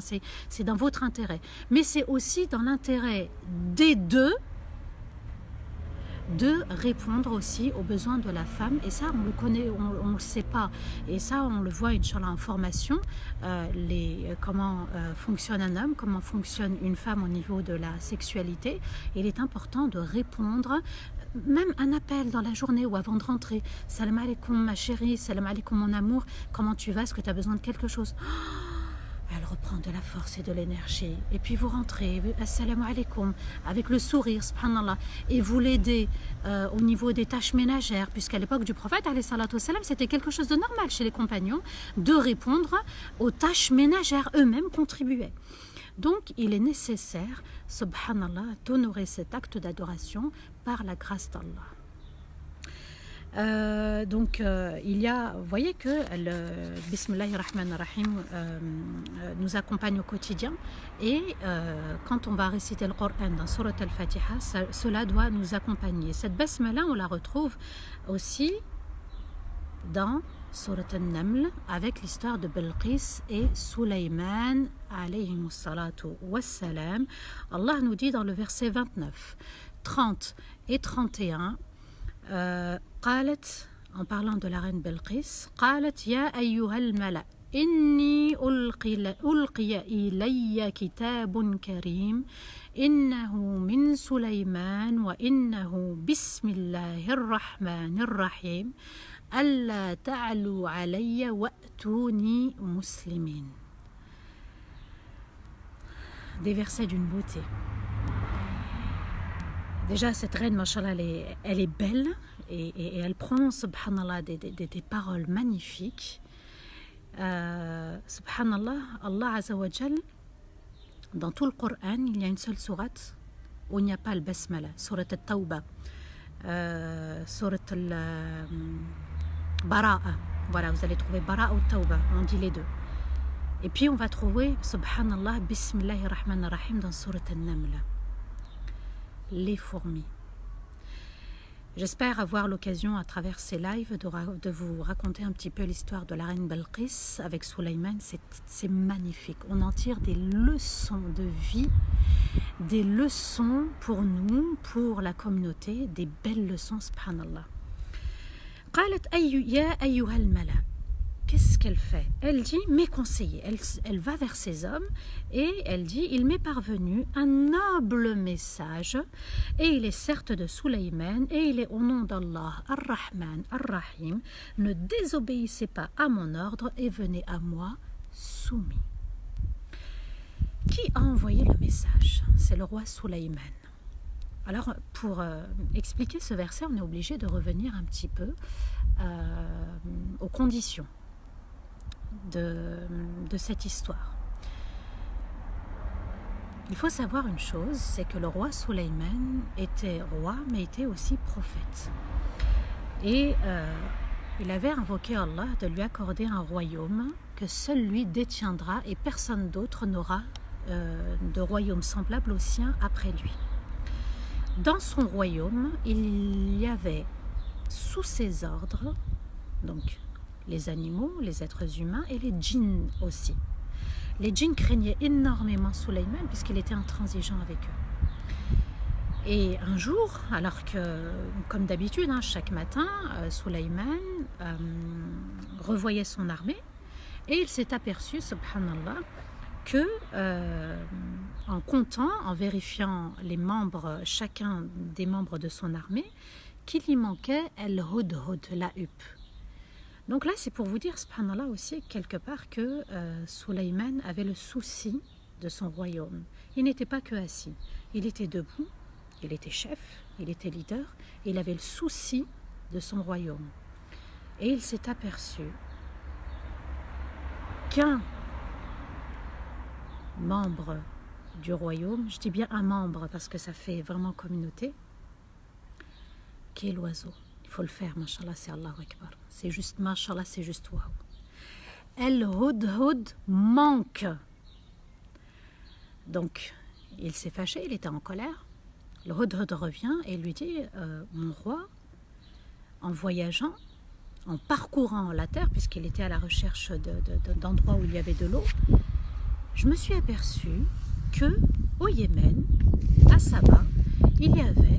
c'est dans votre intérêt. Mais c'est aussi dans l'intérêt des deux de répondre aussi aux besoins de la femme, et ça on le connaît, on le sait pas, et ça on le voit Inch'Allah en formation, comment fonctionne un homme, comment fonctionne une femme au niveau de la sexualité. Il est important de répondre, même un appel dans la journée ou avant de rentrer, salam alaikum ma chérie, salam alaikum mon amour, comment tu vas, est-ce que tu as besoin de quelque chose? Elle reprend de la force et de l'énergie. Et puis vous rentrez, assalamu alaikum, avec le sourire, subhanallah, et vous l'aidez au niveau des tâches ménagères, puisqu'à l'époque du prophète, alayhi salatu wassalam, c'était quelque chose de normal chez les compagnons de répondre aux tâches ménagères, eux-mêmes contribuaient. Donc il est nécessaire, subhanallah, d'honorer cet acte d'adoration par la grâce d'Allah. Il y a, vous voyez que le Bismillahirrahmanirrahim nous accompagne au quotidien, et quand on va réciter le Coran dans Surat al-Fatiha, cela doit nous accompagner. Cette basmala, on la retrouve aussi dans Surat al-Naml avec l'histoire de Bilqis et Sulaiman alayhimus salatu wassalam. Allah nous dit dans le verset 29, 30 et 31, قالت, en parlant de la reine Bilqis, قالت يا أيها الملأ إني ألقي إلي كتاب كريم إنه من سليمان وإنه بسم الله الرحمن الرحيم ألا تعلوا علي وأتوني مسلمين. Des versets d'une beauté. Déjà, cette reine, mashallah, elle est belle, et elle prononce, subhanallah, des paroles magnifiques. Subhanallah, Allah Azza wa Jal, dans tout le Coran, il y a une seule sourate où il n'y a pas le basmala, sourate al-Tawbah, sourate al-Bara'a. Voilà, vous allez trouver Bara'a ou Tawbah, on dit les deux. Et puis on va trouver, subhanallah, Bismillahirrahmanirrahim dans sourate al-Naml. Les fourmis. J'espère avoir l'occasion à travers ces lives de vous raconter un petit peu l'histoire de la reine Balqis avec Souleyman. C'est magnifique. On en tire des leçons de vie, des leçons pour nous, pour la communauté, des belles leçons, subhanallah. قالت يا أيها الملأ. Qu'est-ce qu'elle fait? Elle dit mes conseillers. Elle va vers ces hommes et elle dit il m'est parvenu un noble message et il est certes de Souleyman et il est au nom d'Allah Ar-Rahman Ar-Rahim. Ne désobéissez pas à mon ordre et venez à moi soumis. Qui a envoyé le message? C'est le roi Souleyman. Alors pour expliquer ce verset, on est obligé de revenir un petit peu aux conditions de cette histoire. Il faut savoir une chose, c'est que le roi Souleyman était roi, mais était aussi prophète. Et il avait invoqué Allah de lui accorder un royaume que seul lui détiendra et personne d'autre n'aura de royaume semblable au sien après lui. Dans son royaume, il y avait sous ses ordres, donc les animaux, les êtres humains et les djinns aussi. Les djinns craignaient énormément Souleyman puisqu'il était intransigeant avec eux. Et un jour, alors que, comme d'habitude, chaque matin, Souleyman revoyait son armée et il s'est aperçu, subhanallah, que en comptant, en vérifiant les membres, chacun des membres de son armée, qu'il y manquait el-hudhud, la huppe. Donc là, c'est pour vous dire, subhanallah aussi, quelque part, que Souleyman avait le souci de son royaume. Il n'était pas que assis. Il était debout, il était chef, il était leader, et il avait le souci de son royaume. Et il s'est aperçu qu'un membre du royaume, je dis bien un membre parce que ça fait vraiment communauté, qui est l'oiseau. Il faut le faire, mashallah, c'est Allahu Akbar. C'est juste, mashallah, c'est juste waouh. El-hudhud manque. Donc, il s'est fâché, il était en colère. Le hudhud revient et lui dit mon roi, en voyageant, en parcourant la terre, puisqu'il était à la recherche d'endroits où il y avait de l'eau, je me suis aperçu que au Yémen, à Saba, il y avait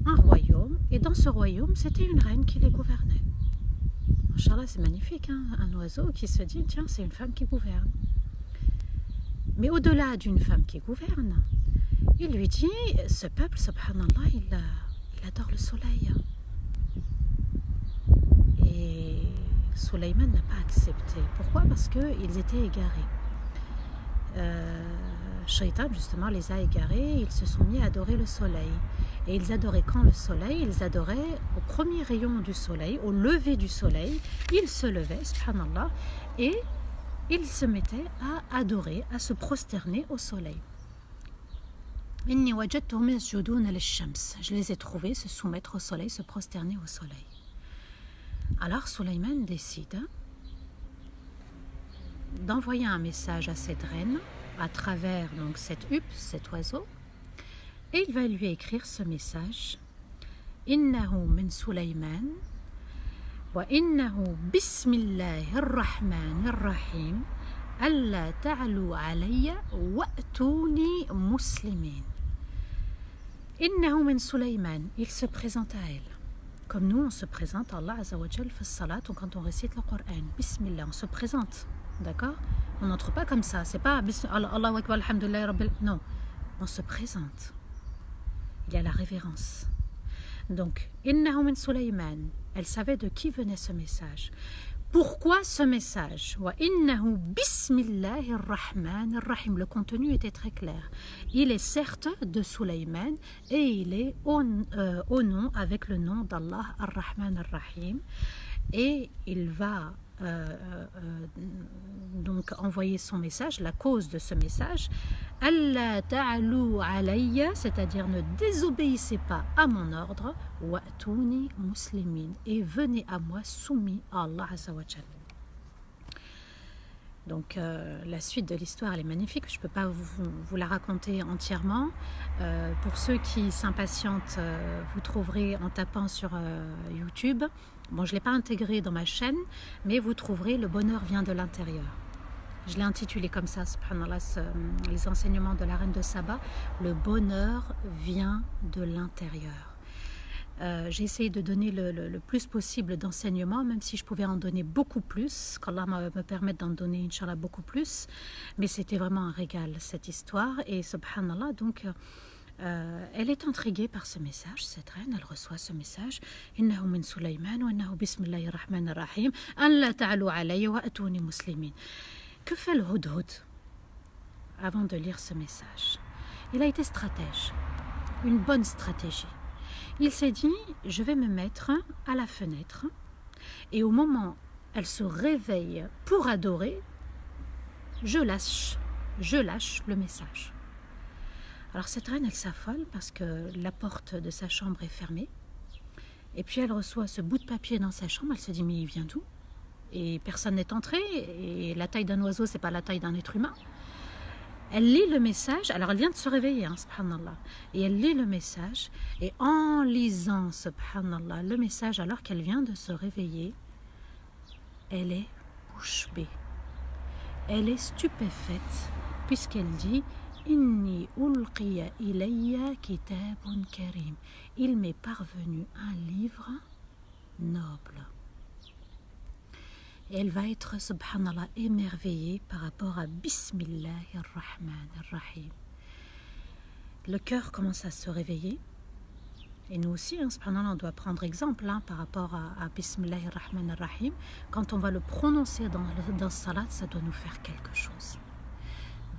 un royaume, et dans ce royaume, c'était une reine qui les gouvernait. Inch'Allah, c'est magnifique, un oiseau qui se dit, tiens, c'est une femme qui gouverne. Mais au-delà d'une femme qui gouverne, il lui dit, ce peuple, subhanallah, il adore le soleil. Et Souleyman n'a pas accepté. Pourquoi? Parce qu'ils étaient égarés. Shaitan justement les a égarés, ils se sont mis à adorer le soleil. Et ils adoraient quand le soleil? Ils adoraient au premier rayon du soleil, au lever du soleil. Ils se levaient, subhanallah, et ils se mettaient à adorer, à se prosterner au soleil. Je les ai trouvés se soumettre au soleil, se prosterner au soleil. Alors Souleyman décide d'envoyer un message à cette reine à travers donc cette huppe, cet oiseau, et il va lui écrire ce message: Innahu min Souleyman wa innahu bismillahir rahmanir rahim alla ta'lu alayya wa'tuni muslimin. Innahu min Souleyman, il se présente à elle. Comme nous, on se présente à Allah Azza wa Jal fi salat, ou quand on récite le Coran. Bismillah, on se présente. D'accord? On n'entre pas comme ça. C'est pas Allahu Akbar, alhamdulillah, rabbil. Non, on se présente. Il y a la révérence. Donc, Innahu min Souleyman, elle savait de qui venait ce message. Pourquoi ce message? Wa innahu bismillahir rahmanir rahim. Le contenu était très clair. Il est certes de Souleyman et il est au nom, avec le nom d'Allah ar-Rahman ar-Rahim. Et il va donc envoyer son message, la cause de ce message, Allah ta'alu alayya, c'est-à-dire ne désobéissez pas à mon ordre, wa'tuni muslimin, et venez à moi soumis à Allah Azza wa Jal. Donc la suite de l'histoire, elle est magnifique. Je ne peux pas vous la raconter entièrement. Pour ceux qui s'impatientent, vous trouverez en tapant sur YouTube. Bon, je ne l'ai pas intégré dans ma chaîne, mais vous trouverez Le bonheur vient de l'intérieur. Je l'ai intitulé comme ça, subhanallah, les enseignements de la reine de Saba. Le bonheur vient de l'intérieur. J'ai essayé de donner le plus possible d'enseignements, même si je pouvais en donner beaucoup plus, qu'Allah me permette d'en donner, Inch'Allah, beaucoup plus. Mais c'était vraiment un régal, cette histoire. Et subhanallah, donc, elle est intriguée par ce message, cette reine, elle reçoit ce message. Innahu min Sulayman wa innahu bismillahir rahmanir rahim. An la ta'alu alayya wa atuni muslimin. Que fait le Hudhud avant de lire ce message? Il a été stratège, une bonne stratégie. Il s'est dit, je vais me mettre à la fenêtre et au moment où elle se réveille pour adorer, je lâche le message. Alors cette reine, elle s'affole parce que la porte de sa chambre est fermée. Et puis elle reçoit ce bout de papier dans sa chambre, elle se dit, mais il vient d'où? Et personne n'est entré, et la taille d'un oiseau, c'est pas la taille d'un être humain. Elle lit le message, alors elle vient de se réveiller, subhanallah, et elle lit le message, et en lisant, subhanallah, le message alors qu'elle vient de se réveiller, elle est bouche bée. Elle est stupéfaite, puisqu'elle dit « Inni ulqiya ilayya kitabun karim » Il m'est parvenu un livre noble. Et elle va être, subhanallah, émerveillée par rapport à Bismillahir Rahmanir Rahim. Le cœur commence à se réveiller. Et nous aussi, subhanallah, on doit prendre exemple par rapport à Bismillahir Rahmanir Rahim. Quand on va le prononcer dans salat, ça doit nous faire quelque chose.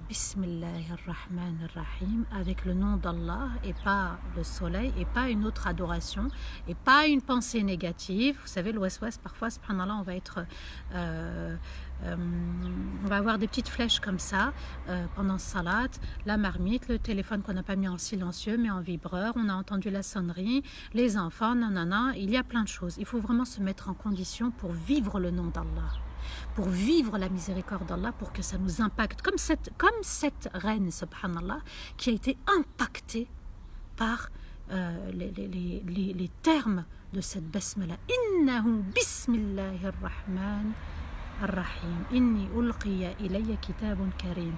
Bismillahir Rahmanir Rahim, avec le nom d'Allah et pas le soleil et pas une autre adoration et pas une pensée négative. Vous savez, le waswas, parfois, subhanallah, on va avoir des petites flèches comme ça pendant salat, la marmite, le téléphone qu'on n'a pas mis en silencieux mais en vibreur, on a entendu la sonnerie, les enfants, nanana, il y a plein de choses. Il faut vraiment se mettre en condition pour vivre le nom d'Allah, pour vivre la miséricorde d'Allah, pour que ça nous impacte, comme cette reine, subhanallah, qui a été impactée par les termes de cette basmala. Innahu bismillahir rahman ar-rahim. Inni ulqiya ilayya kitabun karim.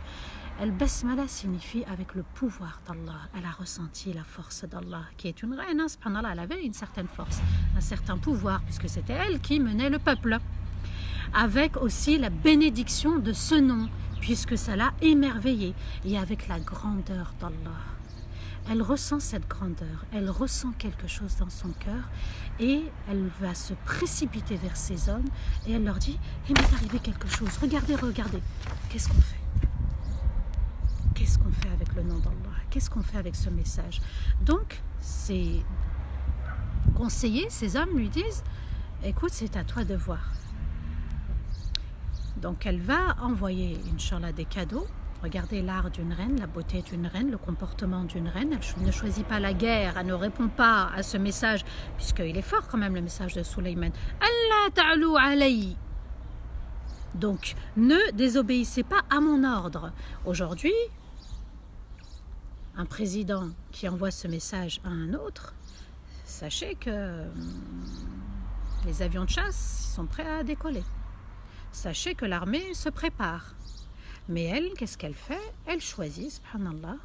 Al-basmala signifie avec le pouvoir d'Allah. Elle a ressenti la force d'Allah, qui est une reine, subhanallah, elle avait une certaine force, un certain pouvoir, puisque c'était elle qui menait le peuple. Avec aussi la bénédiction de ce nom, puisque ça l'a émerveillée, et avec la grandeur d'Allah. Elle ressent cette grandeur, elle ressent quelque chose dans son cœur, et elle va se précipiter vers ces hommes, et elle leur dit, il m'est arrivé quelque chose, regardez, qu'est-ce qu'on fait? Qu'est-ce qu'on fait avec le nom d'Allah? Qu'est-ce qu'on fait avec ce message? Donc, ces conseillers, ces hommes lui disent, écoute, c'est à toi de voir. Donc elle va envoyer, Inch'Allah, des cadeaux. Regardez l'art d'une reine, la beauté d'une reine, le comportement d'une reine. Elle ne choisit pas la guerre, elle ne répond pas à ce message, puisqu'il est fort quand même le message de Sulayman. Allah ta'alou alayhi. Donc ne désobéissez pas à mon ordre. Aujourd'hui, un président qui envoie ce message à un autre, sachez que les avions de chasse sont prêts à décoller. Sachez que l'armée se prépare. Mais elle, qu'est-ce qu'elle fait? Elle choisit, subhanallah,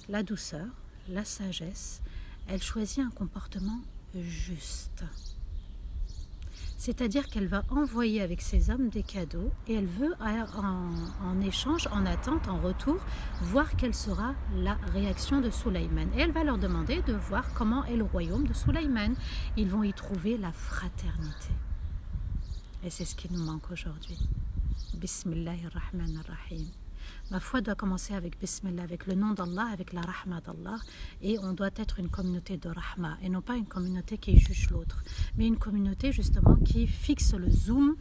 la douceur, la sagesse. Elle choisit un comportement juste. C'est-à-dire qu'elle va envoyer avec ses hommes des cadeaux et elle veut en échange, en attente, en retour, voir quelle sera la réaction de Sulayman. Et elle va leur demander de voir comment est le royaume de Sulayman. Ils vont y trouver la fraternité. Et c'est ce qui nous manque aujourd'hui. Bismillahir Rahmanir Rahim. Ma foi doit commencer avec Bismillah, avec le nom d'Allah, avec la Rahma d'Allah. Et on doit être une communauté de Rahma. Et non pas une communauté qui juge l'autre. Mais une communauté justement qui fixe le zoom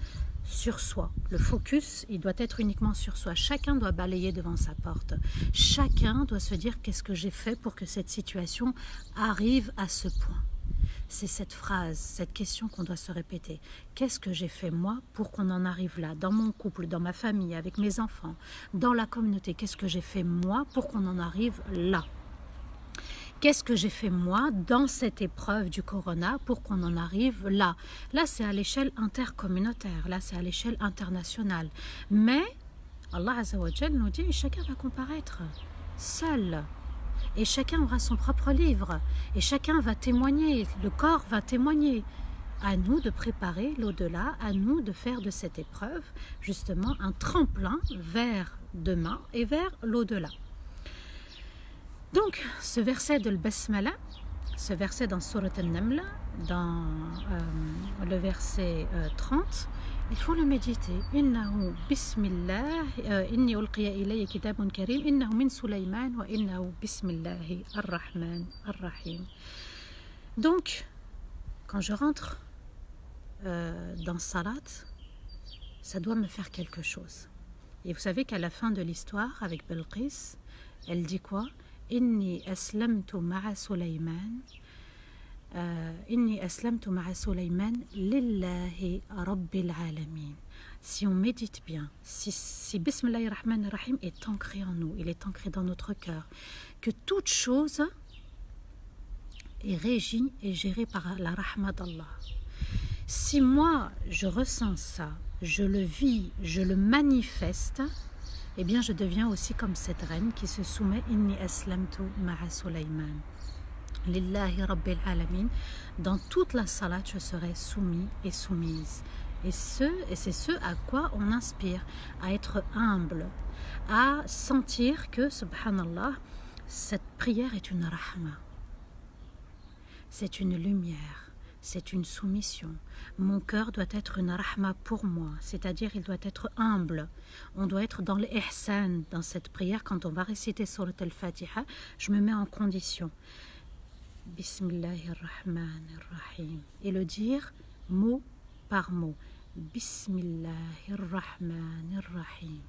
sur soi. Le focus, il doit être uniquement sur soi. Chacun doit balayer devant sa porte. Chacun doit se dire qu'est-ce que j'ai fait pour que cette situation arrive à ce point. C'est cette phrase, cette question qu'on doit se répéter. Qu'est-ce que j'ai fait moi pour qu'on en arrive là, dans mon couple, dans ma famille, avec mes enfants, dans la communauté? Qu'est-ce que j'ai fait moi pour qu'on en arrive là? Qu'est-ce que j'ai fait moi dans cette épreuve du corona pour qu'on en arrive là? Là, c'est à l'échelle intercommunautaire, là, c'est à l'échelle internationale. Mais Allah Azza wa Jal nous dit, chacun va comparaître seul. Et chacun aura son propre livre. Et chacun va témoigner, le corps va témoigner. À nous de préparer l'au-delà, à nous de faire de cette épreuve justement un tremplin vers demain et vers l'au-delà. Donc, ce verset de l'Basmala, ce verset dans Surat An-Naml, dans le verset 30, il faut le méditer. Innahu bismillah, inni ulqiya ilayya kitabun karim, innahu min Sulayman wa innahu bismillahi ar-Rahman ar-Rahim. Donc, quand je rentre dans Salat, ça doit me faire quelque chose. Et vous savez qu'à la fin de l'histoire, avec Belqis, elle dit quoi? Inni aslamtu ma'a Sulayman. Inni aslamtu ma'a Sulayman lillahi rabbil alamin. Si on médite bien, si Bismillahir Rahmanir Rahim est ancré en nous, il est ancré dans notre cœur, que toute chose est régie et gérée par la rahma d'Allah. Si moi je ressens ça, je le vis, je le manifeste, eh bien je deviens aussi comme cette reine qui se soumet. Inni aslamtu ma'a Sulayman lillahi rabbil alamin. Dans toute la salat, je serai soumis et soumise. Et c'est ce à quoi on inspire, à être humble, à sentir que, subhanallah, cette prière est une rahma. C'est une lumière, c'est une soumission. Mon cœur doit être une rahma pour moi, c'est-à-dire il doit être humble. On doit être dans l'ihsan, dans cette prière. Quand on va réciter Surat al-Fatiha, je me mets en condition. Bismillahirrahmanirrahim. Et le dire mot par mot. Bismillahirrahmanirrahim.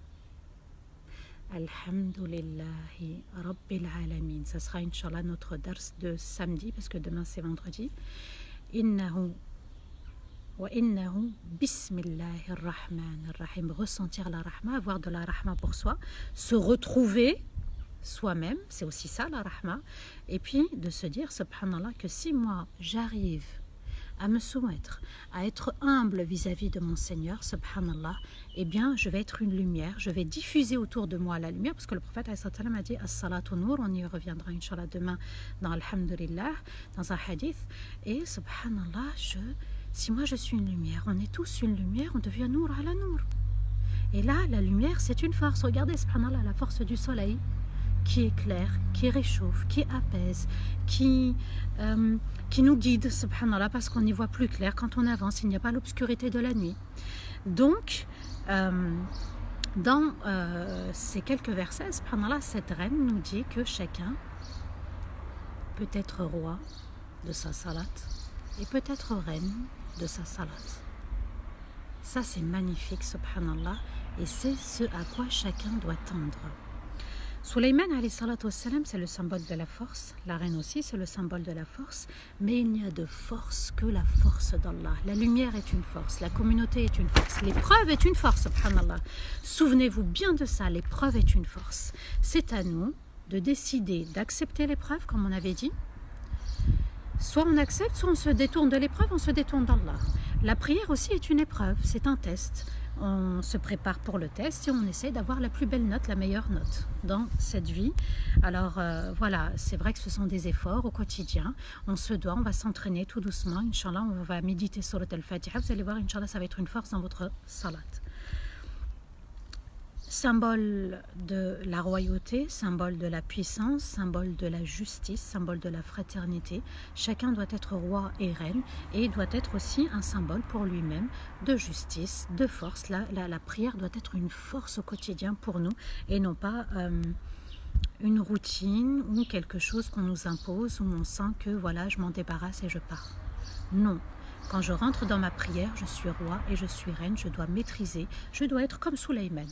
Alhamdulillahi Rabbil Alamin. Ça sera Inch'Allah notre dars de samedi, parce que demain c'est vendredi. Innahu wa innahu Bismillahirrahmanirrahim. Ressentir la rahma, avoir de la rahma pour soi, se retrouver soi-même, c'est aussi ça la rahma. Et puis de se dire, subhanallah, que si moi j'arrive à me soumettre, à être humble vis-à-vis de mon Seigneur, subhanallah, eh bien je vais être une lumière, je vais diffuser autour de moi la lumière, parce que le prophète a dit as-salatu nour, on y reviendra Inch'Allah demain dans Alhamdulillah, dans un hadith. Et subhanallah, si moi je suis une lumière, on est tous une lumière, on devient nour ala nour. Et là, la lumière, c'est une force. Regardez, subhanallah, la force du soleil qui éclaire, qui réchauffe, qui apaise, qui nous guide, subhanallah, parce qu'on y voit plus clair quand on avance, il n'y a pas l'obscurité de la nuit. Donc, dans ces quelques versets, subhanallah, cette reine nous dit que chacun peut être roi de sa salat et peut être reine de sa salat. Ça, c'est magnifique, subhanallah, et c'est ce à quoi chacun doit tendre. Sulayman alayhi salatu wassalam, c'est le symbole de la force. La reine aussi, c'est le symbole de la force. Mais il n'y a de force que la force d'Allah. La lumière est une force, la communauté est une force, l'épreuve est une force, subhanallah. Souvenez-vous bien de ça, l'épreuve est une force. C'est à nous de décider d'accepter l'épreuve, comme on avait dit. Soit on accepte, soit on se détourne de l'épreuve, on se détourne d'Allah. La prière aussi est une épreuve, c'est un test. On se prépare pour le test et on essaie d'avoir la plus belle note, la meilleure note dans cette vie. Alors voilà, c'est vrai que ce sont des efforts au quotidien. On se doit, on va s'entraîner tout doucement. Inch'Allah, on va méditer sur le Al-Fatiha. Vous allez voir, Inch'Allah, ça va être une force dans votre salat. Symbole de la royauté, symbole de la puissance, symbole de la justice, symbole de la fraternité. Chacun doit être roi et reine et doit être aussi un symbole pour lui-même de justice, de force. La prière doit être une force au quotidien pour nous et non pas une routine ou quelque chose qu'on nous impose où on sent que voilà, je m'en débarrasse et je pars. Non. Quand je rentre dans ma prière, je suis roi et je suis reine, je dois maîtriser, je dois être comme Sulayman.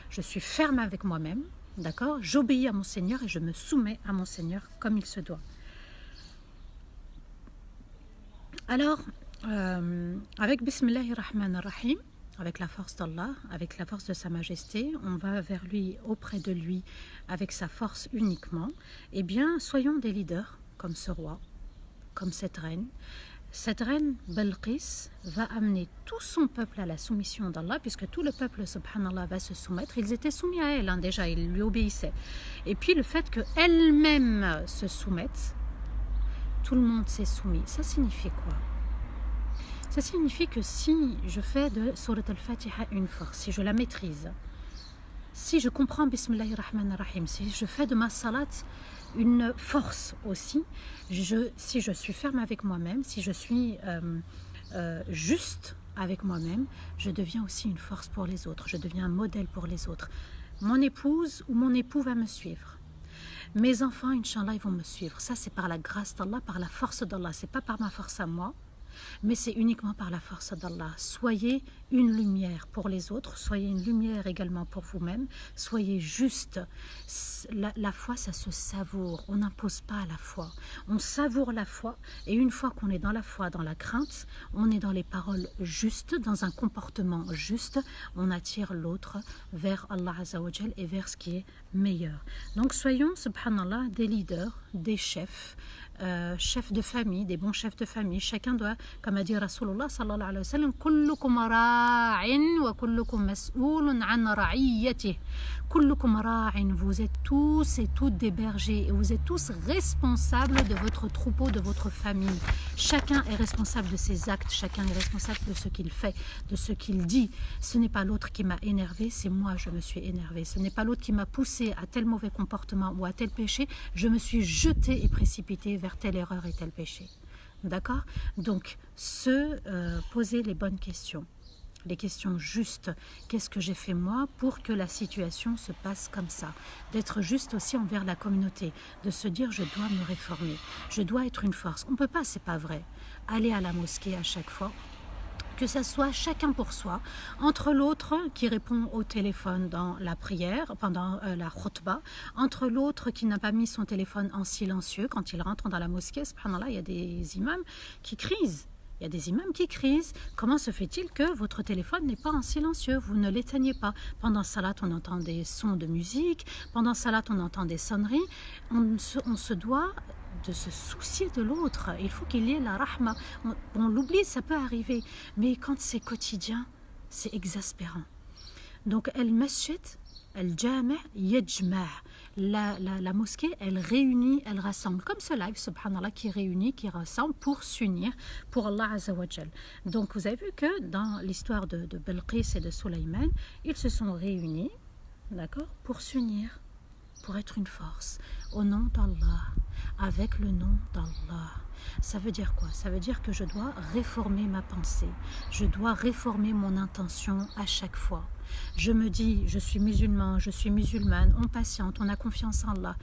Je suis ferme avec moi-même, d'accord? J'obéis à mon Seigneur et je me soumets à mon Seigneur comme il se doit. Alors, avec Bismillahir Rahmanir Rahim, avec la force d'Allah, avec la force de Sa Majesté, on va vers lui, auprès de lui, avec sa force uniquement. Eh bien, soyons des leaders, comme ce roi, comme cette reine. Cette reine, Balqis, va amener tout son peuple à la soumission d'Allah, puisque tout le peuple, subhanallah, va se soumettre. Ils étaient soumis à elle, déjà, ils lui obéissaient. Et puis, le fait qu'elle-même se soumette, tout le monde s'est soumis. Ça signifie quoi? Ça signifie que si je fais de Surat al-Fatiha une force, si je la maîtrise, si je comprends Bismillahir Rahmanir Rahim, si je fais de ma salat une force aussi, si je suis ferme avec moi-même, si je suis juste avec moi-même, je deviens aussi une force pour les autres, je deviens un modèle pour les autres. Mon épouse ou mon époux va me suivre. Mes enfants, Inch'Allah, ils vont me suivre. Ça, c'est par la grâce d'Allah, par la force d'Allah. C'est pas par ma force à moi, mais c'est uniquement par la force d'Allah. Soyez une lumière pour les autres, soyez une lumière également pour vous-même, soyez juste. La foi, ça se savoure, on n'impose pas la foi, on savoure la foi, et une fois qu'on est dans la foi, dans la crainte, on est dans les paroles justes, dans un comportement juste, on attire l'autre vers Allah Azza wa Jal et vers ce qui est meilleur. Donc soyons, subhanallah, des leaders, des chefs, chefs de famille, des bons chefs de famille. Chacun doit, comme a dit Rasulullah sallallahu alayhi wa sallam, kullukum ra'in wa kullukum mas'oulun an ra'iyatih. Kullukum ra'in, vous êtes tous et toutes des bergers et vous êtes tous responsables de votre troupeau, de votre famille. Chacun est responsable de ses actes, chacun est responsable de ce qu'il fait, de ce qu'il dit. Ce n'est pas l'autre qui m'a énervé, c'est moi je me suis énervé. Ce n'est pas l'autre qui m'a poussé à tel mauvais comportement ou à tel péché, je me suis jeté et précipité vers telle erreur et tel péché. D'accord? Donc, poser les bonnes questions. Les questions justes. Qu'est-ce que j'ai fait moi pour que la situation se passe comme ça? D'être juste aussi envers la communauté. De se dire, je dois me réformer. Je dois être une force. On ne peut pas, c'est pas vrai. Aller à la mosquée à chaque fois. Que ça soit chacun pour soi, entre l'autre qui répond au téléphone dans la prière, pendant la khutbah, entre l'autre qui n'a pas mis son téléphone en silencieux quand il rentre dans la mosquée. Subhanallah, il y a des imams qui crisent. Il y a des imams qui crisent. Comment se fait-il que votre téléphone n'est pas en silencieux? Vous ne l'éteignez pas. Pendant salat, on entend des sons de musique. Pendant salat, on entend des sonneries. On se doit de se soucier de l'autre. Il faut qu'il y ait la rahma. On l'oublie, ça peut arriver. Mais quand c'est quotidien, c'est exaspérant. Donc, al-masjid, al-jami' yajma'. La mosquée, elle réunit, elle rassemble. Comme ce live, subhanallah, qui réunit, qui rassemble pour s'unir pour Allah Azza wa Jal. Donc, vous avez vu que dans l'histoire de Balqis et de Sulaiman, ils se sont réunis, d'accord, pour s'unir, pour être une force, au nom d'Allah, avec le nom d'Allah. Ça veut dire quoi? Ça veut dire que je dois réformer ma pensée, je dois réformer mon intention à chaque fois. Je me dis, je suis musulman, je suis musulmane, on patiente, on a confiance en Allah.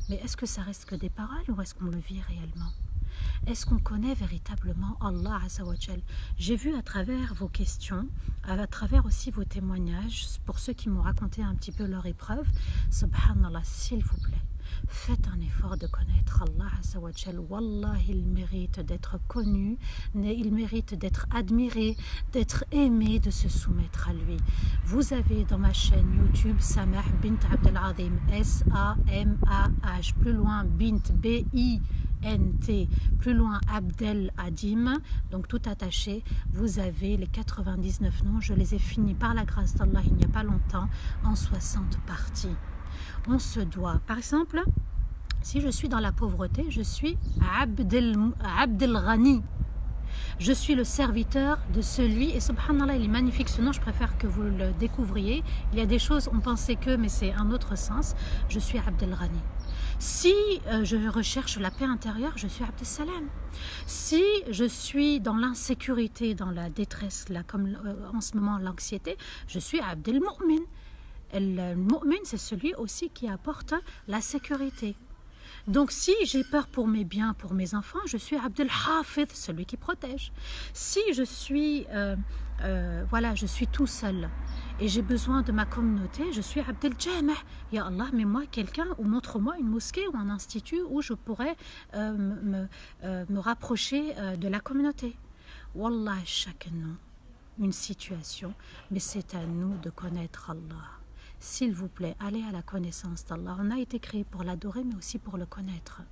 Mais est-ce que ça reste que des paroles ou est-ce qu'on le vit réellement? Est-ce qu'on connaît véritablement Allah Azza wa Jal? J'ai vu à travers vos questions, à travers aussi vos témoignages, pour ceux qui m'ont raconté un petit peu leur épreuve, subhanallah, s'il vous plaît, faites un effort de connaître Allah Azza wa Jal. Wallah, il mérite d'être connu, il mérite d'être admiré, d'être aimé, de se soumettre à lui. Vous avez dans ma chaîne YouTube Samah bint Abdel Azim, S-A-M-A-H, plus loin Bint, B-I-N-T, plus loin Abdel Adim, donc tout attaché. Vous avez les 99 noms, je les ai finis par la grâce d'Allah il n'y a pas longtemps en 60 parties. On se doit, par exemple, si je suis dans la pauvreté, je suis Abdel Ghani. Je suis le serviteur de celui, et subhanallah, il est magnifique ce nom, je préfère que vous le découvriez. Il y a des choses, on pensait que, mais c'est un autre sens. Je suis Abdel Ghani. Si je recherche la paix intérieure, je suis Abdel Salam. Si je suis dans l'insécurité, dans la détresse, là, comme en ce moment l'anxiété, je suis Abdel Mu'min. Le mu'min, c'est celui aussi qui apporte la sécurité. Donc si j'ai peur pour mes biens, pour mes enfants, je suis Abdel Hafid, celui qui protège. Si je suis, voilà, je suis tout seul et j'ai besoin de ma communauté, je suis Abdel Jamah. Ya Allah, mets-moi quelqu'un ou montre-moi une mosquée ou un institut où je pourrais me rapprocher de la communauté. Wallah, chacun nom, une situation, mais c'est à nous de connaître Allah. S'il vous plaît, allez à la connaissance d'Allah. On a été créé pour l'adorer, mais aussi pour le connaître.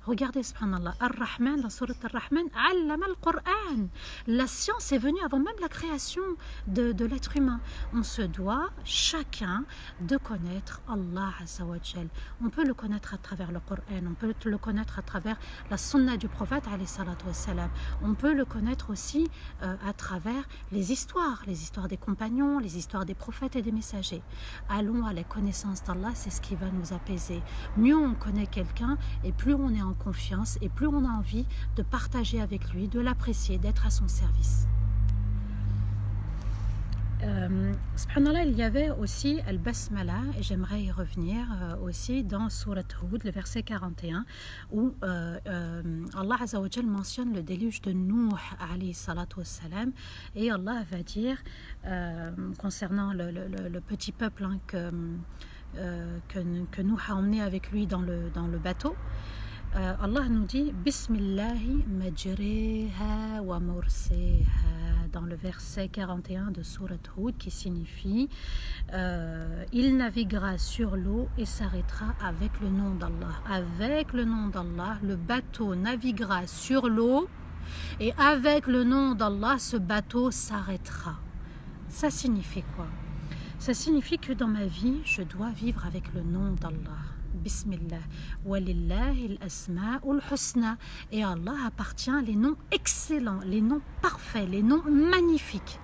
Regardez, subhanallah, Ar-Rahman, la sourate Ar-Rahman, allama al-Qur'an. La science est venue avant même la création de l'être humain. On se doit, chacun, de connaître Allah Azza wa Jal. On peut le connaître à travers le Coran, on peut le connaître à travers la sunna du prophète, alayhi salatu wassalam. On peut le connaître aussi à travers les histoires des compagnons, les histoires des prophètes et des messagers. Allons à la connaissance d'Allah, c'est ce qui va nous apaiser. Mieux on connaît quelqu'un, et plus on est en confiance et plus on a envie de partager avec lui, de l'apprécier, d'être à son service. Subhanallah, il y avait aussi Al-Basmala, et j'aimerais y revenir aussi dans Surat Hud, le verset 41, où Allah Azza wa Jal mentionne le déluge de Nuh alayhi salatu wassalam, et Allah va dire concernant le petit peuple que Nuh a emmené avec lui dans le bateau. Allah nous dit Bismillahi majriha wa mursiha dans le verset 41 de Surat Hud, qui signifie il naviguera sur l'eau et s'arrêtera avec le nom d'Allah. Avec le nom d'Allah, le bateau naviguera sur l'eau et avec le nom d'Allah, ce bateau s'arrêtera. Ça signifie quoi? Ça signifie que dans ma vie, je dois vivre avec le nom d'Allah. Bismillah. Walillahi al-asma'ul husna. Et à Allah appartient les noms excellents, les noms parfaits, les noms magnifiques.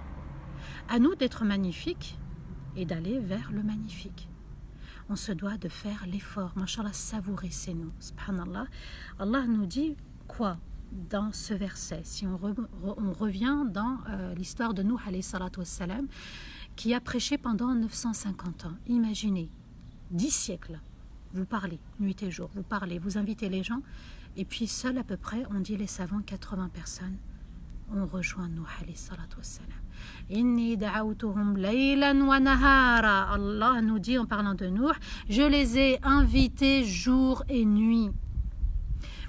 À nous d'être magnifiques et d'aller vers le magnifique. On se doit de faire l'effort. Mashallah, savourer ces noms. Subhanallah. Allah nous dit quoi dans ce verset? Si on revient dans l'histoire de Nuh alayhi salatu wassalam, qui a prêché pendant 950 ans. Imaginez, 10 siècles. Vous parlez, nuit et jour, vous parlez, vous invitez les gens, et puis seul à peu près, on dit les savants, 80 personnes ont rejoint Nuh alayhi salatu wassalam. Inni da'awtuhum laylan wa nahara. Allah nous dit en parlant de Nuh, je les ai invités jour et nuit.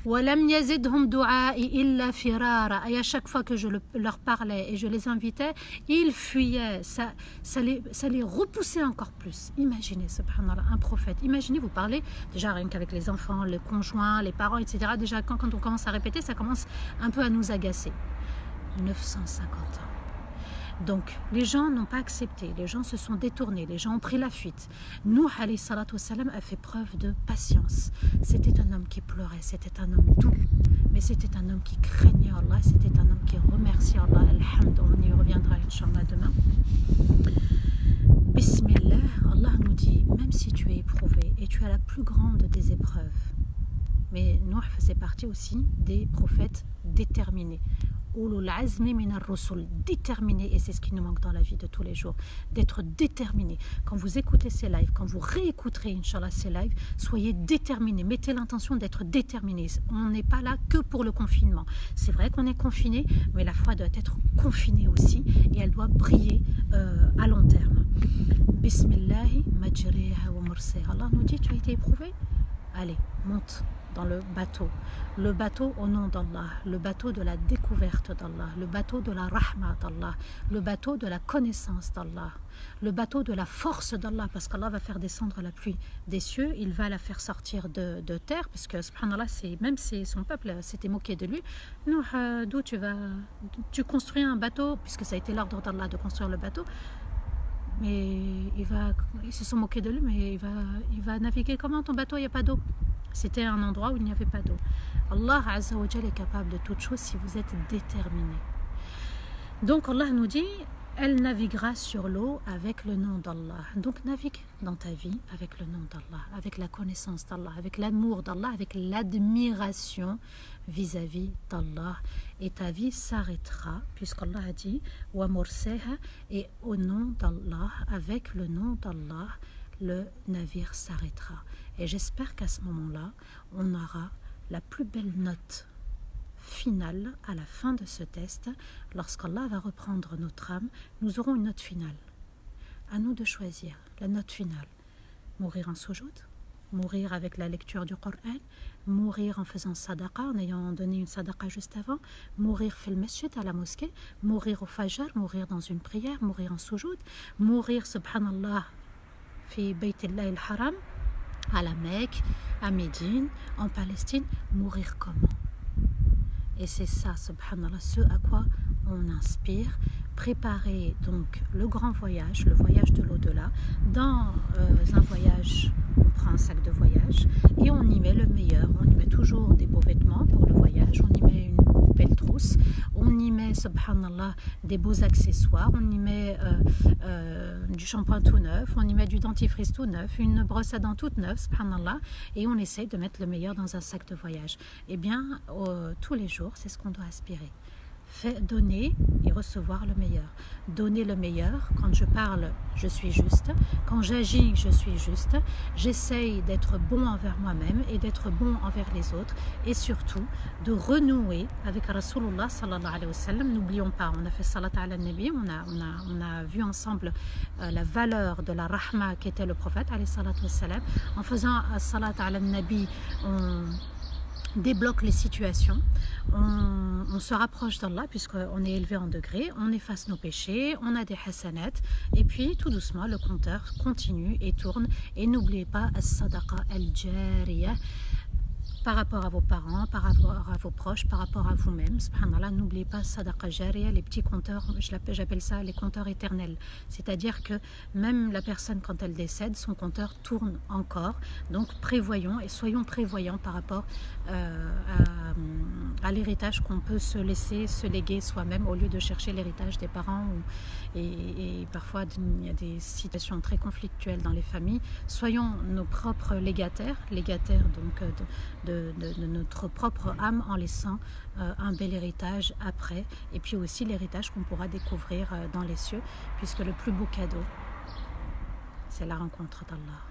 وَلَمْ يَزِدْهُمْ دُعَائِي إِلَّا فِرَارًا. Et à chaque fois que je leur parlais et je les invitais, ils fuyaient. Ça les repoussait encore plus. Imaginez, subhanallah, un prophète. Imaginez, vous parlez, déjà rien qu'avec les enfants, les conjoints, les parents, etc. Déjà, quand on commence à répéter, ça commence un peu à nous agacer. 950 ans. Donc, les gens n'ont pas accepté, les gens se sont détournés, les gens ont pris la fuite. Nuh alayhi salatu wassalam a fait preuve de patience. C'était un homme qui pleurait, c'était un homme doux, mais c'était un homme qui craignait Allah, c'était un homme qui remerciait Allah. Alhamd, on y reviendra Inch'Allah demain. Bismillah, Allah nous dit, même si tu es éprouvé et tu as la plus grande des épreuves, mais Nuh faisait partie aussi des prophètes déterminés. Ulul azmi min ar-rusul, déterminé, et c'est ce qui nous manque dans la vie de tous les jours, d'être déterminé. Quand vous écoutez ces lives, quand vous réécouterez Inch'Allah ces lives, soyez déterminé, mettez l'intention d'être déterminé. On n'est pas là que pour le confinement. C'est vrai qu'on est confiné, mais la foi doit être confinée aussi, et elle doit briller à long terme. Bismillahi majriha wa mursiha. Allah nous dit, tu as été éprouvé? Allez, monte dans le bateau au nom d'Allah, le bateau de la découverte d'Allah, le bateau de la rahma d'Allah, le bateau de la connaissance d'Allah, le bateau de la force d'Allah, parce qu'Allah va faire descendre la pluie des cieux, il va la faire sortir de terre, parce que subhanallah, même si son peuple s'était moqué de lui. Nous, d'où tu construis un bateau, puisque ça a été l'ordre d'Allah de construire le bateau, mais ils se sont moqués de lui, mais il va naviguer comment ton bateau, il n'y a pas d'eau? C'était un endroit où il n'y avait pas d'eau. Allah Azza wa Jal est capable de toutes choses si vous êtes déterminé. Donc Allah nous dit, elle naviguera sur l'eau avec le nom d'Allah. Donc navigue dans ta vie avec le nom d'Allah, avec la connaissance d'Allah, avec l'amour d'Allah, avec l'admiration vis-à-vis d'Allah. Et ta vie s'arrêtera, puisqu'Allah a dit, wa mursiha, et au nom d'Allah, avec le nom d'Allah, le navire s'arrêtera. Et j'espère qu'à ce moment-là, on aura la plus belle note finale à la fin de ce test. Lorsqu'Allah va reprendre notre âme, nous aurons une note finale. À nous de choisir la note finale. Mourir en soujoud, mourir avec la lecture du Coran, mourir en faisant sadaqa, en ayant donné une sadaqa juste avant, mourir fil masjid à la mosquée, mourir au fajr, mourir dans une prière, mourir en soujoud, mourir subhanallah fi baytillah al-haram, à la Mecque, à Médine, en Palestine, mourir comment? Et c'est ça, subhanallah, ce à quoi on inspire. Préparer donc le grand voyage, le voyage de l'au-delà. Dans un voyage, on prend un sac de voyage et on y met le meilleur. On y met toujours des beaux vêtements pour le voyage, on y met une belle trousse, on y met, subhanallah, des beaux accessoires, on y met du shampoing tout neuf, on y met du dentifrice tout neuf, une brosse à dents toute neuve, subhanallah, et on essaye de mettre le meilleur dans un sac de voyage. Eh bien, tous les jours, c'est ce qu'on doit aspirer. Donner et recevoir le meilleur. Donner le meilleur, quand je parle, je suis juste. Quand j'agis, je suis juste. J'essaye d'être bon envers moi-même et d'être bon envers les autres. Et surtout, de renouer avec Rasulullah sallallahu alayhi wa sallam. N'oublions pas, on a fait salat ala nabi, on a vu ensemble la valeur de la rahma qu'était le prophète alayhi salatu wa sallam. En faisant salat ala nabi, on débloque les situations, on se rapproche d'Allah puisqu'on est élevé en degrés, on efface nos péchés, on a des hasanat et puis tout doucement le compteur continue et tourne. Et n'oubliez pas as-sadaqa al-jariyah, par rapport à vos parents, par rapport à vos proches, par rapport à vous-même. Subhanallah, n'oubliez pas sadaqa jariya, les petits compteurs, j'appelle ça les compteurs éternels. C'est-à-dire que même la personne, quand elle décède, son compteur tourne encore. Donc prévoyons et soyons prévoyants par rapport à l'héritage qu'on peut se laisser, se léguer soi-même au lieu de chercher l'héritage des parents. Et parfois, il y a des situations très conflictuelles dans les familles. Soyons nos propres légataires donc de notre propre âme en laissant un bel héritage après, et puis aussi l'héritage qu'on pourra découvrir dans les cieux, puisque le plus beau cadeau, c'est la rencontre d'Allah.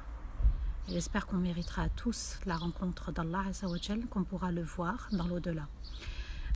Et j'espère qu'on méritera tous la rencontre d'Allah Azza wa Jal, qu'on pourra le voir dans l'au-delà.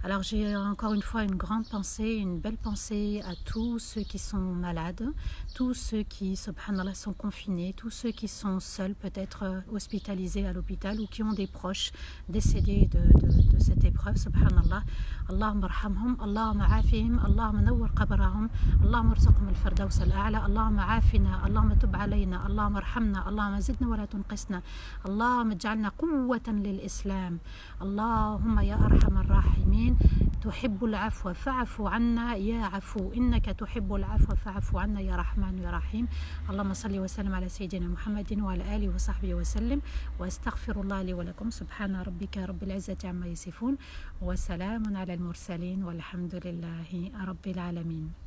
Alors j'ai encore une fois une grande pensée, une belle pensée à tous ceux qui sont malades, tous ceux qui, subhanallah, sont confinés, tous ceux qui sont seuls, peut-être hospitalisés à l'hôpital ou qui ont des proches décédés de cette épreuve, subhanallah. Allahumma arhamhum, Allahumma afihim, Allahumma nawwir qabrahum, Allahumma arzuqhum al-firdaws al-a'la, Allahumma afina, Allahumma tub alayna, Allahumma arhamna, Allahumma zidna wa la tunqisna, Allahumma ij'alna quwwatan lil-islam, Allahumma ya arhamar rahimin. تحب العفو فاعف عنا يا عفو إنك تحب العفو فاعف عنا يا رحمن يا رحيم. اللهم صل وسلم على سيدنا محمد وعلى آله وصحبه وسلم، واستغفر الله لي ولكم. سبحان ربك رب العزة عما يصفون وسلام على المرسلين والحمد لله رب العالمين.